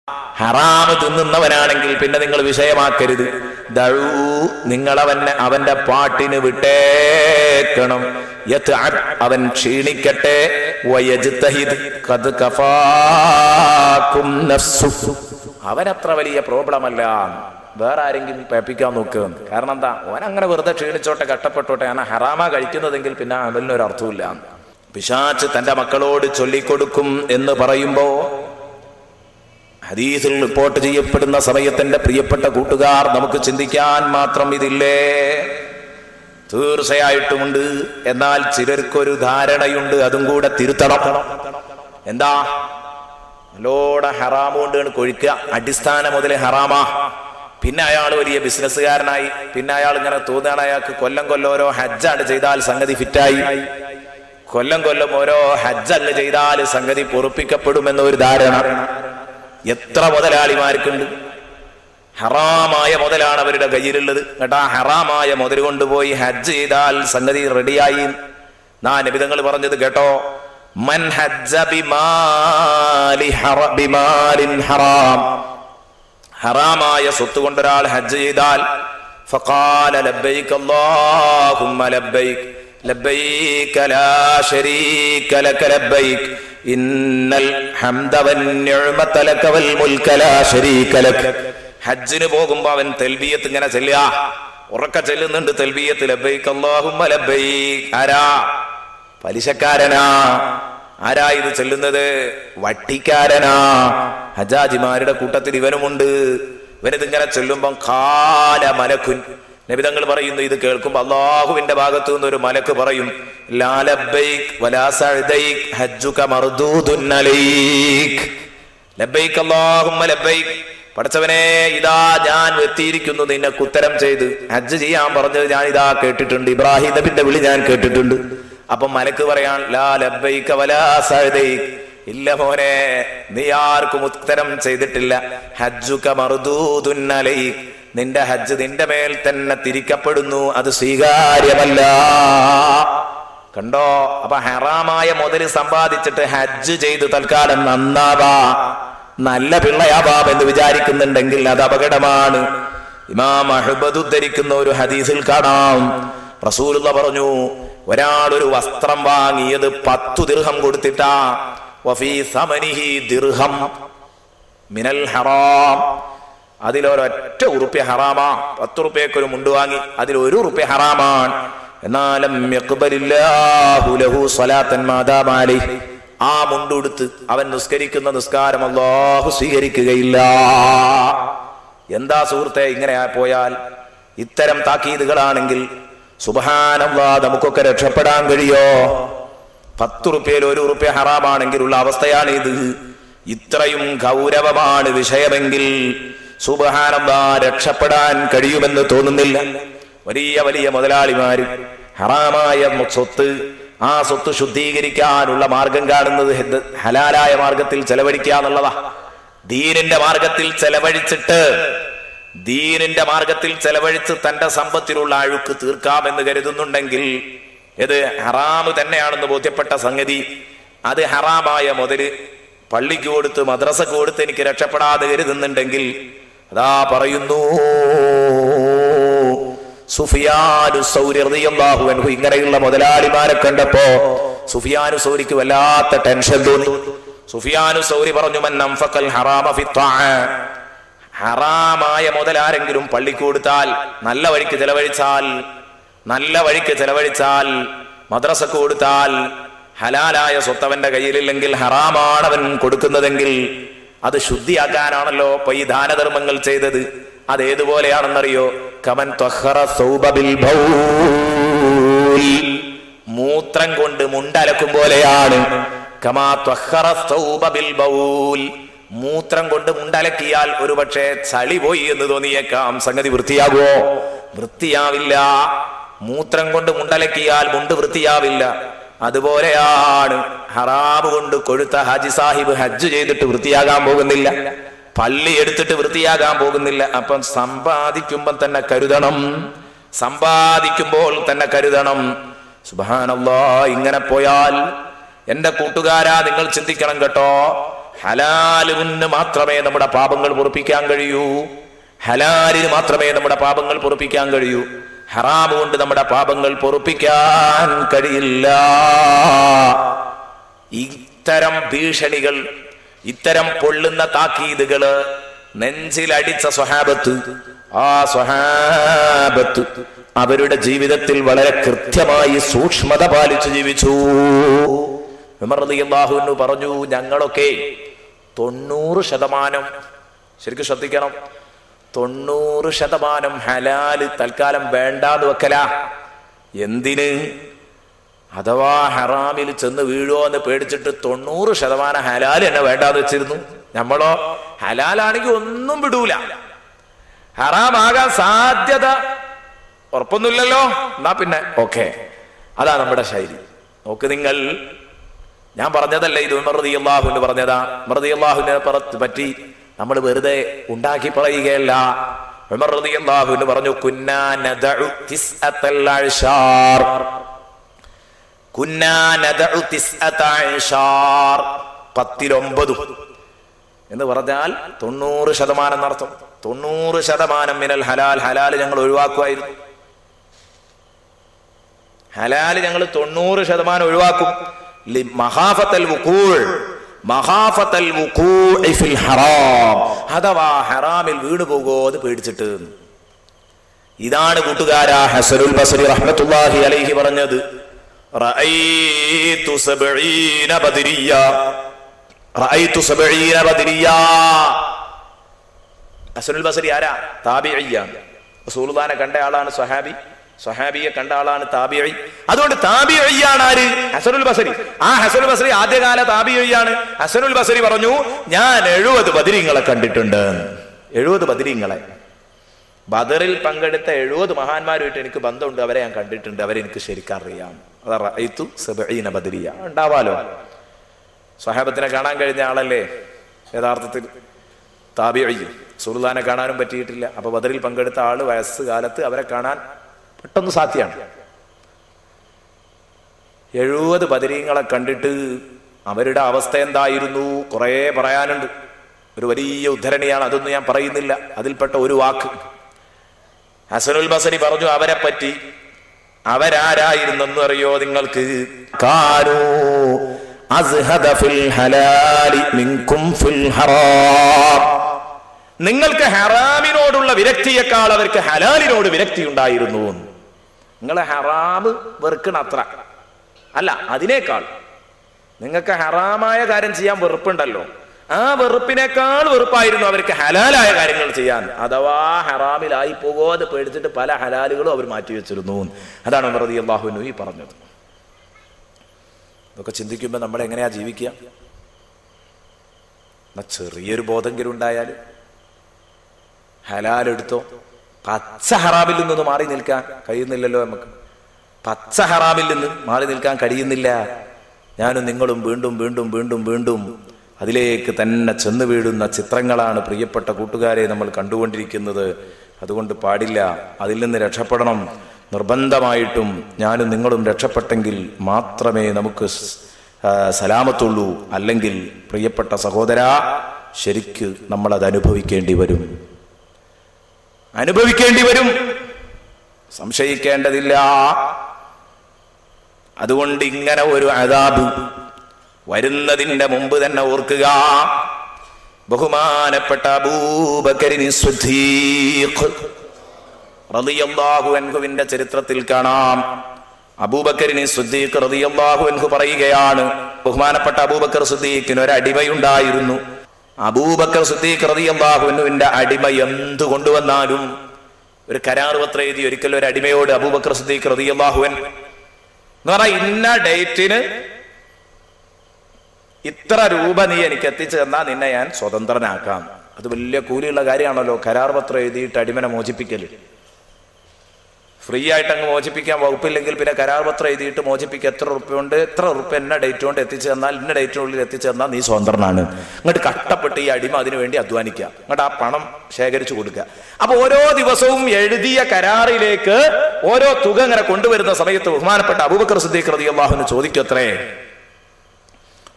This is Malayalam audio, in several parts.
ഹറാമ് തിന്നുന്നവനാണെങ്കിൽ പിന്നെ നിങ്ങൾ വിഷയമാക്കരുത്. ദഊ, നിങ്ങൾ അവന്റെ പാട്ടിന് വിട്ടേക്കണം. അവൻ ക്ഷീണിക്കട്ടെ. വയജ്തഹിദ് ഖദ് കഫാകും നഫ്സു, അവനത്ര വലിയ പ്രോബ്ലം അല്ല. വേറെ ആരെങ്കിലും പേപ്പിക്കാൻ നോക്കുക. കാരണം എന്താ, അവൻ അങ്ങനെ വെറുതെ ക്ഷീണിച്ചോട്ടെ, കഷ്ടപ്പെട്ടോട്ടെ. കാരണം ഹറാമാ കഴിക്കുന്നതെങ്കിൽ പിന്നെ അവനൊരു അർത്ഥമില്ല. പിശാച് തന്റെ മക്കളോട് ചൊല്ലിക്കൊടുക്കും എന്ന് പറയുമ്പോ ഹദീസിൽ റിപ്പോർട്ട് ചെയ്യപ്പെടുന്ന സമയത്തിന്റെ പ്രിയപ്പെട്ട കൂട്ടുകാർ, നമുക്ക് ചിന്തിക്കാൻ മാത്രം ഇതില്ലേ? തീർച്ചയായിട്ടുമുണ്ട്. എന്നാൽ ചിലർക്കൊരു ധാരണയുണ്ട്, അതും കൂടെ തിരുത്തണം. എന്താ? നല്ലോണം ഹറാമ് കൊണ്ടാണ് കൊഴിക്കുക. അടിസ്ഥാനം മുതൽ ഹറാമാ. പിന്നെ അയാൾ വലിയ ബിസിനസ്സുകാരനായി. പിന്നെ അയാൾ ഇങ്ങനെ തോന്നുകയാണ് അയാൾക്ക് കൊല്ലം ഓരോ ഹജ്ജാണ് ചെയ്താൽ സംഗതി ഫിറ്റായി. കൊല്ലം ഓരോ ഹജ്ജ് ചെയ്താൽ സംഗതി പൊറുപ്പിക്കപ്പെടുമെന്നൊരു ധാരണ എത്ര മുതലാളിമാർക്കുണ്ട്. ഹറാമായ മുതലാണ് അവരുടെ കയ്യിലുള്ളത്. കേട്ടാ, ഹറാമായ മുതൽ കൊണ്ടുപോയി ഹജ്ജ് ചെയ്താൽ സംഗതി റെഡിയായി. നബിതങ്ങൾ പറഞ്ഞത് കേട്ടോ, മൻ ഹജ്ജ ബിമാലിൻ ഹറാം, ഹറാമായ സ്വത്ത് കൊണ്ടൊരാൾ ഹജ്ജ് ചെയ്താൽ ഫഖാല ലബ്ബൈക അല്ലാഹുമ്മ ലബ്ബൈക ലബ്ബൈക ലാ ശരീക ലക ലബ്ബൈക ഇന്നൽ ഹംദ വന്നിഅമത ലക വൽ മുൽക ലാ ശരീക ലക. ഹജ്ജിന് പോകുമ്പോ അവൻ തൽബിയത്ത് ഇങ്ങനെ ചൊല്ലുക, ഉറക്കെ ചൊല്ലുന്നുണ്ട് തൽബിയത്ത്, ലബ്ബൈക അല്ലാഹുമ്മ ലബ്ബൈക. ആരാ? പലിശക്കാരനാ. ആരാ ഇത് ചൊല്ലുന്നത്? വട്ടിക്കാരനാ. ഹജ്ജാജിമാരുടെ കൂട്ടത്തിൽ ഇവനുമുണ്ട്. ഇവനിതിങ്ങനെ ചൊല്ലുമ്പം ഖാല മലക്കുൻ, നബിതങ്ങൾ പറയുന്നു, ഇത് കേൾക്കുമ്പോ അല്ലാഹുവിന്റെ ഭാഗത്തു നിന്നൊരു മലക്ക് പറയും, ലാ ലബ്ബൈക വലാ സഅദൈക ഹജ്ജുക മർദൂദുൻ അലൈക. ലബ്ബൈക അല്ലാഹുമ്മ ലബ്ബൈക, പടച്ചവനെ ഇതാ ഞാൻ എത്തിയിരിക്കുന്നു നിനക്ക് ഉത്തരം ചെയ്ത്. ഹജ്ജ് ചെയ്യാൻ പറഞ്ഞത് ഞാൻ ഇതാ കേട്ടിട്ടുണ്ട്, ഇബ്രാഹിം നബിന്റെ വിളി ഞാൻ കേട്ടിട്ടുണ്ട്. അപ്പൊ മലക്ക് പറയാൻ, ലാ ലബ്ബൈക വലാ സഅദൈക, ഇല്ല മോനെ, നീ ആർക്കും ഉത്തരം ചെയ്തിട്ടില്ല. ഹജ്ജുക മർദൂദുൻ അലൈക, നിന്റെ ഹജ്ജ് നിന്റെ മേൽ തന്നെ തിരിക്കപ്പെടുന്നു, അത് സ്വീകാര്യമല്ല. കണ്ടോ? അപ്പൊ ഹറാമായ മുതല് സമ്പാദിച്ചിട്ട് ഹജ്ജ് ചെയ്ത് തൽക്കാലം നന്നാവാ, നല്ല പിള്ളയാവാം എന്ന് വിചാരിക്കുന്നുണ്ടെങ്കിൽ അത് അപകടമാണ്. ഇമാം അഹ്മദ് ഉദ്ധരിക്കുന്ന ഒരു ഹദീസിൽ കാണാം, റസൂലുള്ളാഹി പറഞ്ഞു, ഒരാൾ ഒരു വസ്ത്രം വാങ്ങിയത് 10 ദിർഹം കൊടുത്തിട്ടാ, വഫീ സമനിഹി ദിർഹം മിനൽ ഹറാം, അതിലൊരൊറ്റ ഉറുപ്യ ഹറാമാ. 10 റുപ്യക്ക് ഒരു മുണ്ട് വാങ്ങി, അതിൽ 1 റുപ്യ ഹറാമാണ്. എന്നാലും യഖ്ബലില്ലാഹു ലഹു സ്വലാത്തൻ മാദാമ അലൈഹി, ആ മുണ്ടുടുത്ത് അവൻ നിസ്കരിക്കുന്ന നിസ്കാരം അല്ലാഹു സ്വീകരിക്കുകയില്ല. എന്താ സുഹൃത്തെ, ഇങ്ങനെ പോയാൽ ഇത്തരം താക്കീതുകളാണെങ്കിൽ സുബ്ഹാനല്ലാഹ് നമുക്കൊക്കെ രക്ഷപ്പെടാൻ കഴിയോ? 10 റുപ്യയിൽ 1 റുപ്യ ഹറാമാണെങ്കിലുള്ള അവസ്ഥയാണ് ഇത്. ഇത്രയും ഗൗരവമാണ് വിഷയമെങ്കിൽ സുബ്ഹാനല്ലാഹ് രക്ഷപ്പെടാൻ കഴിയുമെന്ന് തോന്നുന്നില്ല. വലിയ വലിയ മുതലാളിമാര് ഹറാമായ സ്വത്ത്, ആ സ്വത്ത് ശുദ്ധീകരിക്കാനുള്ള മാർഗം കാണുന്നത് ഹലാലായ മാർഗത്തിൽ ചെലവഴിക്കുക എന്നുള്ളതാ. ദീനിന്റെ മാർഗത്തിൽ ചെലവഴിച്ച് തന്റെ സമ്പത്തിലുള്ള അഴുക്ക് തീർക്കാമെന്ന് കരുതുന്നുണ്ടെങ്കിൽ ഇത് ഹറാമ് തന്നെയാണെന്ന് ബോധ്യപ്പെട്ട സംഗതി, അത് ഹറാമായ മുതല് പള്ളിക്ക് കൊടുത്ത് മദ്രസക്ക് കൊടുത്ത് എനിക്ക് രക്ഷപ്പെടാതെ കരുതുന്നുണ്ടെങ്കിൽ, അതാ പറയുന്നു സുഫിയാനു സൗരി റളിയല്ലാഹു അൻഹു ഇങ്ങനെയുള്ള മുതലാളിമാരെ കണ്ടപ്പോ സുഫിയാനു സൗരിക്ക് വല്ലാത്ത ടെൻഷൻ തോന്നി. സുഫിയാനു സൗരി പറഞ്ഞു, മൻ അൻഫഖൽ ഹറാമ ഫി ത്വഅ, ഹറാമായ മുതൽ ആരെങ്കിലും പള്ളിക്ക് കൊടുത്താൽ, നല്ല വഴിക്ക് ചെലവഴിച്ചാൽ, മദ്രസക്ക് കൊടുത്താൽ, ഹലാലായ സ്വത്തവന്റെ കയ്യിലില്ലെങ്കിൽ ഹറാമാണവൻ കൊടുക്കുന്നതെങ്കിൽ അത് ശുദ്ധിയാക്കാനാണല്ലോ ഇപ്പൊ ഈ ദാനധർമ്മങ്ങൾ ചെയ്തത്. അതേതുപോലെയാണെന്നറിയോ? കമൻ ത്വഖറ സൗബ ബിൽ ബൗൽ, മൂത്രം കൊണ്ട് മുണ്ടലക്കും പോലെയാണ്. കമാ ത്വഖറ സൗബ ബിൽ ബൗൽ, മൂത്രം കൊണ്ട് മുണ്ടലക്കിയാൽ ഒരുപക്ഷെ ചളി പോയി എന്ന് തോന്നിയേക്കാം, സംഗതി വൃത്തിയാകുമോ? വൃത്തിയാവില്ല. മൂത്രം കൊണ്ട് മുണ്ടലക്കിയാൽ മുണ്ട് വൃത്തിയാവില്ല. അതുപോലെയാണ് ഹറാമ് കൊണ്ട് കൊഴുത്ത ഹാജി സാഹിബ് ഹജ്ജ് ചെയ്തിട്ട് വൃത്തിയാകാൻ പോകുന്നില്ല, പള്ളി എടുത്തിട്ട് വൃത്തിയാകാൻ പോകുന്നില്ല. അപ്പം സമ്പാദിക്കുമ്പോൾ തന്നെ കരുതണം. സുബ്ഹാനല്ലാഹ്, ഇങ്ങനെ പോയാൽ എന്റെ കൂട്ടുകാരാ, നിങ്ങൾ ചിന്തിക്കണം കേട്ടോ. ഹലാലിന് മാത്രമേ നമ്മുടെ പാപങ്ങൾ പൊറുപ്പിക്കാൻ കഴിയൂ. ഹലാലിന് മാത്രമേ നമ്മുടെ പാപങ്ങൾ പൊറുപ്പിക്കാൻ കഴിയൂ. ഹറാം കൊണ്ട് നമ്മുടെ പാപങ്ങൾ പൊറുപ്പിക്കാൻ കഴിയില്ല. ഇത്തരം ഭീഷണികൾ, ഇത്തരം പൊള്ളുന്ന താക്കീതുകള് നെഞ്ചിലടിച്ച സ്വഹാബത്ത്, ആ സ്വഹാബത്ത് അവരുടെ ജീവിതത്തിൽ വളരെ കൃത്യമായി സൂക്ഷ്മത പാലിച്ചു ജീവിച്ചു. ഉമർ റളിയല്ലാഹു അൻഹു പറഞ്ഞു, ഞങ്ങളൊക്കെ 90%, ശരിക്കും ശ്രദ്ധിക്കണം, 90% ഹലാല് തൽക്കാലം വേണ്ടാന്ന് വെക്കല. എന്തിന്? അഥവാ ഹറാമിൽ ചെന്ന് വീഴുമോ എന്ന് പേടിച്ചിട്ട് 90% ഹലാല് എന്നെ വേണ്ടാന്ന് വെച്ചിരുന്നു. നമ്മളോ ഹലാലാണെങ്കിൽ ഒന്നും വിടൂല. ഹറാമാകാൻ സാധ്യത ഉറപ്പൊന്നുമില്ലല്ലോ, എന്നാ പിന്നെ ഓക്കെ. അതാ നമ്മുടെ ശൈലി. നോക്ക് നിങ്ങൾ, ഞാൻ പറഞ്ഞതല്ല ഇത്, ഉമർ റളിയല്ലാഹു അൻഹു പറഞ്ഞതാ. ഉമർ റളിയല്ലാഹുവിനെ പറ്റി നമ്മൾ വെറുതെ ഉണ്ടാക്കി പറയുകയല്ല. ഉമർ റളിയല്ലാഹു അൻഹു പറഞ്ഞു, കുന്നാ നദഉ തിസ്അത്തൽ അശാർ, കുന്നാ നദഉ തിസ്അത അശാർ, 10-9 എന്ന് പറഞ്ഞാൽ 90% എന്നർത്ഥം. 90% മിനൽ ഹലാൽ, ഹലാല് ഞങ്ങൾ ഒഴിവാക്കുമായിരുന്നു. ഹലാല് ഞങ്ങൾ 90% ഒഴിവാക്കും. മഖാഫത്തൽ വുഖൂഅ്, മഖാഫത്തൽ വുഖൂഇ ഫിൽ ഹറാം, അഥവാ ഹറാമിൽ വീണു പോകുമോ എന്ന് പേടിച്ചിട്ട്. ഇതാണ് കൂട്ടുകാരാ ഹസനുൽ ബസ്രി റഹ്മത്തുള്ളാഹി അലൈഹി പറഞ്ഞത്. റഅയ്തു 70 ബദരിയ, റഅയ്തു 70 ബദരിയ. ഹസനുൽ ബസ്രി ആരാ? താബിഈയാണ്. റസൂലുള്ളാഹിനെ കണ്ട ആളാണ് സ്വഹാബി, സ്വഹാബിയെ കണ്ട ആളാണ് താബിഈ. അതുകൊണ്ട് താബിഈയാണ് ആര്? ഹസനുൽ ബസ്രി. ആ ഹസനുൽ ബസ്രി ആദ്യകാല താബിഈയാണ്. ഹസനുൽ ബസ്രി പറഞ്ഞു, ഞാൻ 70 ബദരീങ്ങളെ കണ്ടിട്ടുണ്ട്. 70 ബദരീങ്ങളെ, ബദറിൽ പങ്കെടുത്ത 70 മഹാന്മാരുമായിട്ട് എനിക്ക് ബന്ധമുണ്ട്. അവരെ ഞാൻ കണ്ടിട്ടുണ്ട്, അവരെ എനിക്ക് ശരിക്കറിയാം. അതാ റഅയ്തു 70 ബദരിയ. ഉണ്ടാവാലോ, സ്വഹാബത്തിനെ കാണാൻ കഴിഞ്ഞ ആളല്ലേ യഥാർത്ഥത്തിൽ താബിഈ. റസൂലുള്ളാഹിനെ കാണാനും പറ്റിയിട്ടില്ല. അപ്പൊ ബദറിൽ പങ്കെടുത്ത ആള് വയസ്സ് കാലത്ത് അവരെ കാണാൻ പെട്ടെന്ന് സാധ്യമാണ്. 70 ബദരീങ്ങളെ കണ്ടിട്ട് അവരുടെ അവസ്ഥ എന്തായിരുന്നു? കുറെ പറയാനുണ്ട്. ഒരു വലിയ ഉദ്ധരണിയാണ്, അതൊന്നും ഞാൻ പറയുന്നില്ല. അതിൽപ്പെട്ട ഒരു വാക്ക് ഹസനുൽ ബസ്രി പറഞ്ഞു അവരെ പറ്റി. അവരാരായിരുന്നെന്ന് അറിയോ നിങ്ങൾക്ക്? കാനൂ അസ്ഹദ ഫിൽ ഹലാലി മിൻകും ഫിൽ ഹറാം. നിങ്ങൾക്ക് ഹറാമിനോടുള്ള വിരക്തിയേക്കാൾ അവർക്ക് ഹലാലിനോട് വിരക്തി ഉണ്ടായിരുന്നു. നിങ്ങളെ ഹറാമ് വെറുക്കണ അത്ര അല്ല, അതിനേക്കാൾ നിങ്ങൾക്ക് ഹറാമായ കാര്യം ചെയ്യാൻ വെറുപ്പുണ്ടല്ലോ, ആ വെറുപ്പിനേക്കാൾ വെറുപ്പായിരുന്നു അവർക്ക് ഹലാലായ കാര്യങ്ങൾ ചെയ്യാൻ. അഥവാ ഹറാമിലായി പോകാതെ പേടിച്ചിട്ട് പല ഹലാലുകളും അവർ മാറ്റിവെച്ചിരുന്നു. അതാണ് ഉമർ റളിയല്ലാഹു അൻഹു ഈ പറഞ്ഞത്. ഇതൊക്കെ ചിന്തിക്കുമ്പോൾ നമ്മൾ എങ്ങനെയാ ജീവിക്കുക? ചെറിയൊരു ബോധമെങ്കിലും ഉണ്ടായാലും ഹലാലെടുത്തോ. പച്ച ഹറാമിൽ നിന്ന് മാറി നിൽക്കാൻ കഴിയുന്നില്ലല്ലോ നമുക്ക്. പച്ച ഹറാമിൽ നിന്ന് മാറി നിൽക്കാൻ കഴിയുന്നില്ല. ഞാനും നിങ്ങളും വീണ്ടും വീണ്ടും വീണ്ടും വീണ്ടും അതിലേക്ക് തന്നെ ചെന്ന് വീഴുന്ന ചിത്രങ്ങളാണ് പ്രിയപ്പെട്ട കൂട്ടുകാരെ നമ്മൾ കണ്ടുകൊണ്ടിരിക്കുന്നത്. അതുകൊണ്ട് പാടില്ല, അതിൽ നിന്ന് രക്ഷപ്പെടണം. നിർബന്ധമായിട്ടും ഞാനും നിങ്ങളും രക്ഷപ്പെട്ടെങ്കിൽ മാത്രമേ നമുക്ക് സലാമത്തുള്ളൂ. അല്ലെങ്കിൽ പ്രിയപ്പെട്ട സഹോദരാ, ശരിക്ക് നമ്മളത് അനുഭവിക്കേണ്ടി വരും, അനുഭവിക്കേണ്ടി വരും, സംശയിക്കേണ്ടതില്ല. അതുകൊണ്ട് ഇങ്ങനെ ഒരു അദാബ് വരുന്നതിന്റെ മുമ്പ് തന്നെ ഓർക്കുക. ബഹുമാനപ്പെട്ട അബൂബക്കറിന് സിദ്ദീഖ് റളിയല്ലാഹു അൻഹുവിന്റെ ചരിത്രത്തിൽ കാണാം. അബൂബക്കറിന് സിദ്ദീഖ് റളിയല്ലാഹു അൻഹു പറയുകയാണ്, ബഹുമാനപ്പെട്ട അബൂബക്കർ സിദ്ദീഖിന് ഒരു അടിമയുണ്ടായിരുന്നു. അബൂബക്കർ സിദ്ദീഖ് റളിയല്ലാഹു അൻഹുവിന്റെ അടിമ എന്തു കൊണ്ടുവന്നാലും ഒരു കരാർ പത്രം എഴുതി ഒരിക്കലും ഒരു അടിമയോട് അബൂബക്കർ സിദ്ദീഖ് റളിയല്ലാഹു അൻഹു എന്ന് പറഞ്ഞാൽ, ഇന്ന ഡേറ്റിന് ഇത്ര രൂപ നീ എനിക്ക് എത്തിച്ചു തന്നാൽ നിന്നെ ഞാൻ സ്വതന്ത്രനാക്കാം. അത് വലിയ കൂലിയുള്ള കാര്യമാണല്ലോ, കരാർ പത്രം എഴുതിയിട്ട് അടിമനെ മോചിപ്പിക്കല്. ഫ്രീ ആയിട്ട് അങ്ങ് മോചിപ്പിക്കാൻ വകുപ്പില്ലെങ്കിൽ പിന്നെ കരാർ പത്രം എഴുതിയിട്ട് മോചിപ്പിക്കുക. എത്ര റുപ്യുണ്ട്, എത്ര റുപ്യ എന്ന ഡേറ്റ് കൊണ്ട് എത്തിച്ചു തന്നാൽ, ഇന്ന ഡേറ്റിനുള്ളിൽ എത്തിച്ചു തന്നാൽ നീ സ്വതന്ത്രനാണ്. അങ്ങോട്ട് കഷ്ടപ്പെട്ട് ഈ അടിമ അതിനു വേണ്ടി അധ്വാനിക്കുക, അങ്ങോട്ട് ആ പണം ശേഖരിച്ചു കൊടുക്കുക. അപ്പൊ ഓരോ ദിവസവും എഴുതിയ കരാറിലേക്ക് ഓരോ തുക ഇങ്ങനെ കൊണ്ടുവരുന്ന സമയത്ത് ബഹുമാനപ്പെട്ട അബൂബക്കർ സിദ്ദീഖ് റളിയല്ലാഹു അൻഹു ചോദിക്കത്രേ,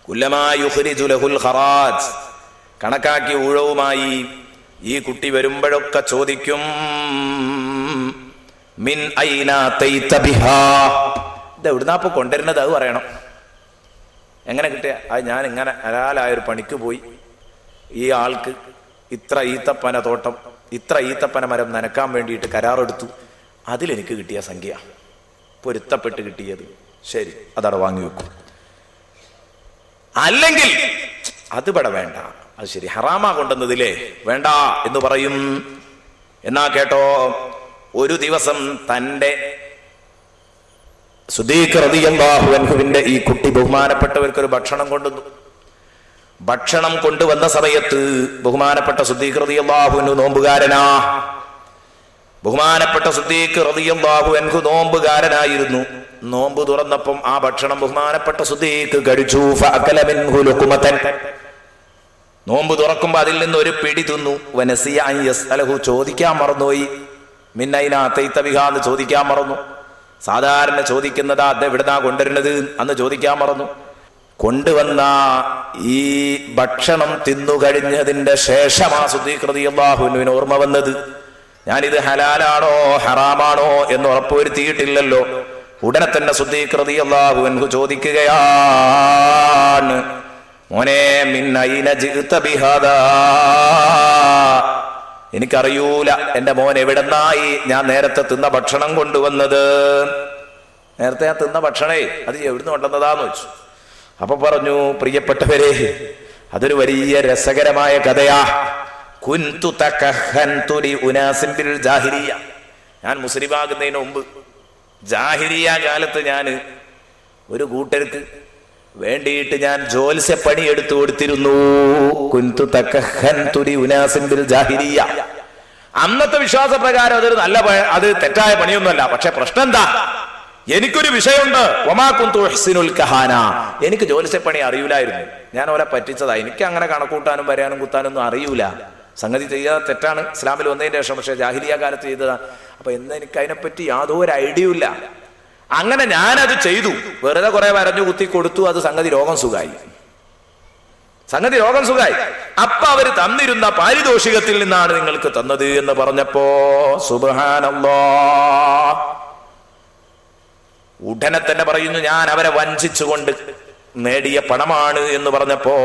കുല്ലമാ യുഖ്രിജു ലഹുൽ ഖറാജ്, കണക്കാക്കി ഊഴവുമായി ഈ കുട്ടി വരുമ്പോഴൊക്കെ ചോദിക്കും, മിൻ ഐന തൈത ബിഹാ, ഇത് എവിടുന്നാപ്പൊ കൊണ്ടുവരുന്നത് അത് പറയണം. എങ്ങനെ കിട്ടിയ? അത് ഞാൻ ഇങ്ങനെ ഹലാലായൊരു പണിക്ക് പോയി, ഈ ആൾക്ക് ഇത്ര ഈത്തപ്പന തോട്ടം, ഇത്ര ഈത്തപ്പന മരം നനക്കാൻ വേണ്ടിയിട്ട് കരാറെടുത്തു, അതിലെനിക്ക് കിട്ടിയ സംഖ്യ, പൊരുത്തപ്പെട്ട് കിട്ടിയത്. ശരി, അതവിടെ വാങ്ങി വെക്കും. അല്ലെങ്കിൽ അത് ഇവിടെ വേണ്ട, അത് ശരി ഹറാമാ കൊണ്ടുവന്നതില്ലേ, വേണ്ട എന്ന് പറയും. എന്നാ കേട്ടോ, ഒരു ദിവസം തന്റെ സുദീഖ് റളിയല്ലാഹു അൻഹുവിന്റെ ഈ കുട്ടി ബഹുമാനപ്പെട്ടവർക്കൊരു ഭക്ഷണം കൊണ്ടുവന്നു. ഭക്ഷണം കൊണ്ടുവന്ന സമയത്ത് ബഹുമാനപ്പെട്ട സുദീഖ് റളിയല്ലാഹു അൻഹു നോമ്പുകാരനാ. ബഹുമാനപ്പെട്ട സുദീഖ് റളിയല്ലാഹു അൻഹു നോമ്പുകാരനായിരുന്നു. നോമ്പ് തുറന്നപ്പം ആ ഭക്ഷണം ബഹുമാനപ്പെട്ട സുദീഖ് കഴിച്ചു. ഫഅകല മിൻഹു ലുഖ്മതൻ, നോമ്പ് തുറക്കുമ്പോ അതിൽ നിന്ന് ഒരു പിടി തിന്നു. വനസിയ അൻ യസ്അലഹു, ചോദിക്കാൻ മറന്നുപോയി. മിൻ ഐന അതൈത ബിഹാ എന്ന് ചോദിക്കാൻ മറന്നു. സാധാരണ ചോദിക്കുന്നതാ, അത് എവിടുന്നാ കൊണ്ടുവരുന്നത് അന്ന് ചോദിക്കാൻ മറന്നു. കൊണ്ടുവന്ന ഈ ഭക്ഷണം തിന്നു കഴിഞ്ഞതിന്റെ ശേഷമാ സുദീഖ് റളിയല്ലാഹു അൻഹുവിന് ഓർമ്മ വന്നത്, ഞാനിത് ഹലാലാണോ ഹറാമാണോ എന്ന് ഉറപ്പുവരുത്തിയിട്ടില്ലല്ലോ. ഉടനെ തന്നെ സുദീഖ് റളിയല്ലാഹു അൻഹു ചോദിക്കുകയാണ്, മോനെ മിൻ ഐന ജിഅത ബിഹാദാ, എനിക്കറിയൂല എന്റെ മോൻ എവിടെന്നായി ഞാൻ നേരത്തെ തിന്ന ഭക്ഷണം കൊണ്ടുവന്നത്. നേരത്തെ ഞാൻ തിന്ന ഭക്ഷണേ അത് എവിടുന്ന് കൊണ്ടുവന്നതാന്ന് വെച്ചു. അപ്പൊ പറഞ്ഞു, പ്രിയപ്പെട്ടവരെ, അതൊരു വലിയ രസകരമായ കഥയാ. കുൻതു തകഹൻതു ലി ഉനാസിൻ ബിൽ ജാഹിലിയ, ഞാൻ മുസ്ലിമാകുന്നതിന് മുമ്പ് ജാഹിലിയ കാലത്ത് ഞാൻ ഒരു കൂട്ടർക്ക് വേണ്ടിയിട്ട് ഞാൻ ജ്യോത്സ്യപ്പണി എടുത്തു കൊടുത്തിരുന്നു. കുൻതു തകഹൻതു ലി ഉനാസിൻ ബിൽ ജാഹിലിയ, അന്നത്തെ വിശ്വാസപ്രകാരം അതൊരു നല്ല അത് തെറ്റായ പണിയൊന്നുമല്ല. പക്ഷെ പ്രശ്നം എന്താ, എനിക്കൊരു വിഷയമുണ്ട്. വമാ കുന്തു ഉഹ്സിനുൽ കഹാന, എനിക്ക് ജ്യോത്സ്യപ്പണി അറിയൂലായിരുന്നു. ഞാൻ അവരെ പറ്റിച്ചതാ. എനിക്ക് അങ്ങനെ കണക്കൂട്ടാനും വരാനും കുത്താനൊന്നും അറിയൂല. സംഗതി ചെയ്യാതെ തെറ്റാണ് ഇസ്ലാമിൽ വന്നതിന് ശേഷം, പക്ഷെ ജാഹിലിയ കാലത്ത് ചെയ്തതാ. അപ്പൊ എന്ന് എനിക്ക് അതിനെപ്പറ്റി യാതൊരു ഐഡിയ ഇല്ല. അങ്ങനെ ഞാനത് ചെയ്തു, വെറുതെ കുറെ വരഞ്ഞു കുത്തി കൊടുത്തു. അത് സംഗതി രോഗം സുഖായി. അപ്പൊ അവര് തന്നിരുന്ന പാരിതോഷികത്തിൽ നിന്നാണ് നിങ്ങൾക്ക് തന്നത് എന്ന് പറഞ്ഞപ്പോ സുബ്ഹാനല്ലാഹ്, ഉടനെ തന്നെ പറയുന്നു, ഞാൻ അവരെ വഞ്ചിച്ചുകൊണ്ട് നേടിയ പണമാണ് എന്ന് പറഞ്ഞപ്പോ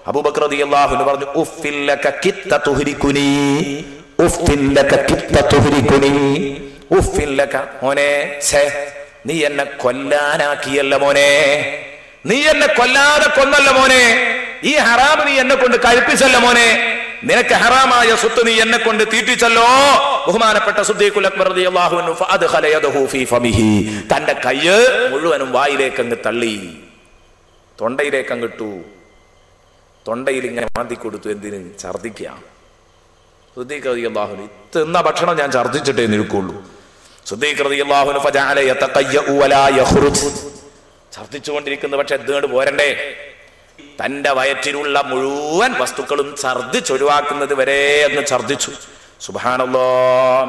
അബൂബക്കർ റളിയല്ലാഹു അൻഹു പറഞ്ഞു, ഉഫ്ഫിൽ ലക കിത്ത തുഹ്രികുനി, ഉഫ്ഫിൽ ലക കിത്ത തുഹ്രികുനി, ഉഫ്ഫിൽ ലക, മോനെ ഛേ, നീ എന്നെ കൊല്ലാനാക്കിയല്ല മോനെ, നീ എന്നെ കൊല്ലാതെ കൊന്നല്ല മോനെ, ഈ ഹറാം നീ എന്നെ കൊണ്ട് കഴിപ്പിച്ചല്ല മോനെ, നിനക്ക് ഹറാമായ സ്വത്ത് നീ എന്നെ കൊണ്ട് തീറ്റിച്ചല്ലോ. ബഹുമാനപ്പെട്ട സുദ്ദീഖുൽ അക്ബർ റളിയല്ലാഹു അൻഹു ഫഅദ്ഖല യദഹു ഫീ ഫമിഹി, തന്റെ കയ്യ് മുഴുവനും വായിലേക്ക് അങ്ങ് തള്ളി, തൊണ്ടയിലേക്ക് അങ്ങിട്ടു. തൊണ്ടയിൽ ഇങ്ങനെ മാന്തി കൊടുത്തു. എന്തിന്? ഛർദിക്കുക. സുദ്ദീഖ് റളിയല്ലാഹു അൻഹു, തിന്ന ഭക്ഷണം ഞാൻ ഛർദിച്ചിട്ടേ നിൽക്കുള്ളൂ. സുദ്ദീഖ് റളിയല്ലാഹു അൻഹു ഫജഅല യതഖയ്യഉ വലാ യഖ്റുജ്, ഛർദിച്ചുകൊണ്ടിരിക്കുന്നു, പക്ഷെ എന്തുകൊണ്ട് പോരണ്ടേ? തന്റെ വയറ്റിലുള്ള മുഴുവൻ വസ്തുക്കളും ഛർദിച്ചൊഴിവാക്കുന്നത് വരെ അങ്ങ് ഛർദിച്ചു. സുബ്ഹാനല്ലാഹ്.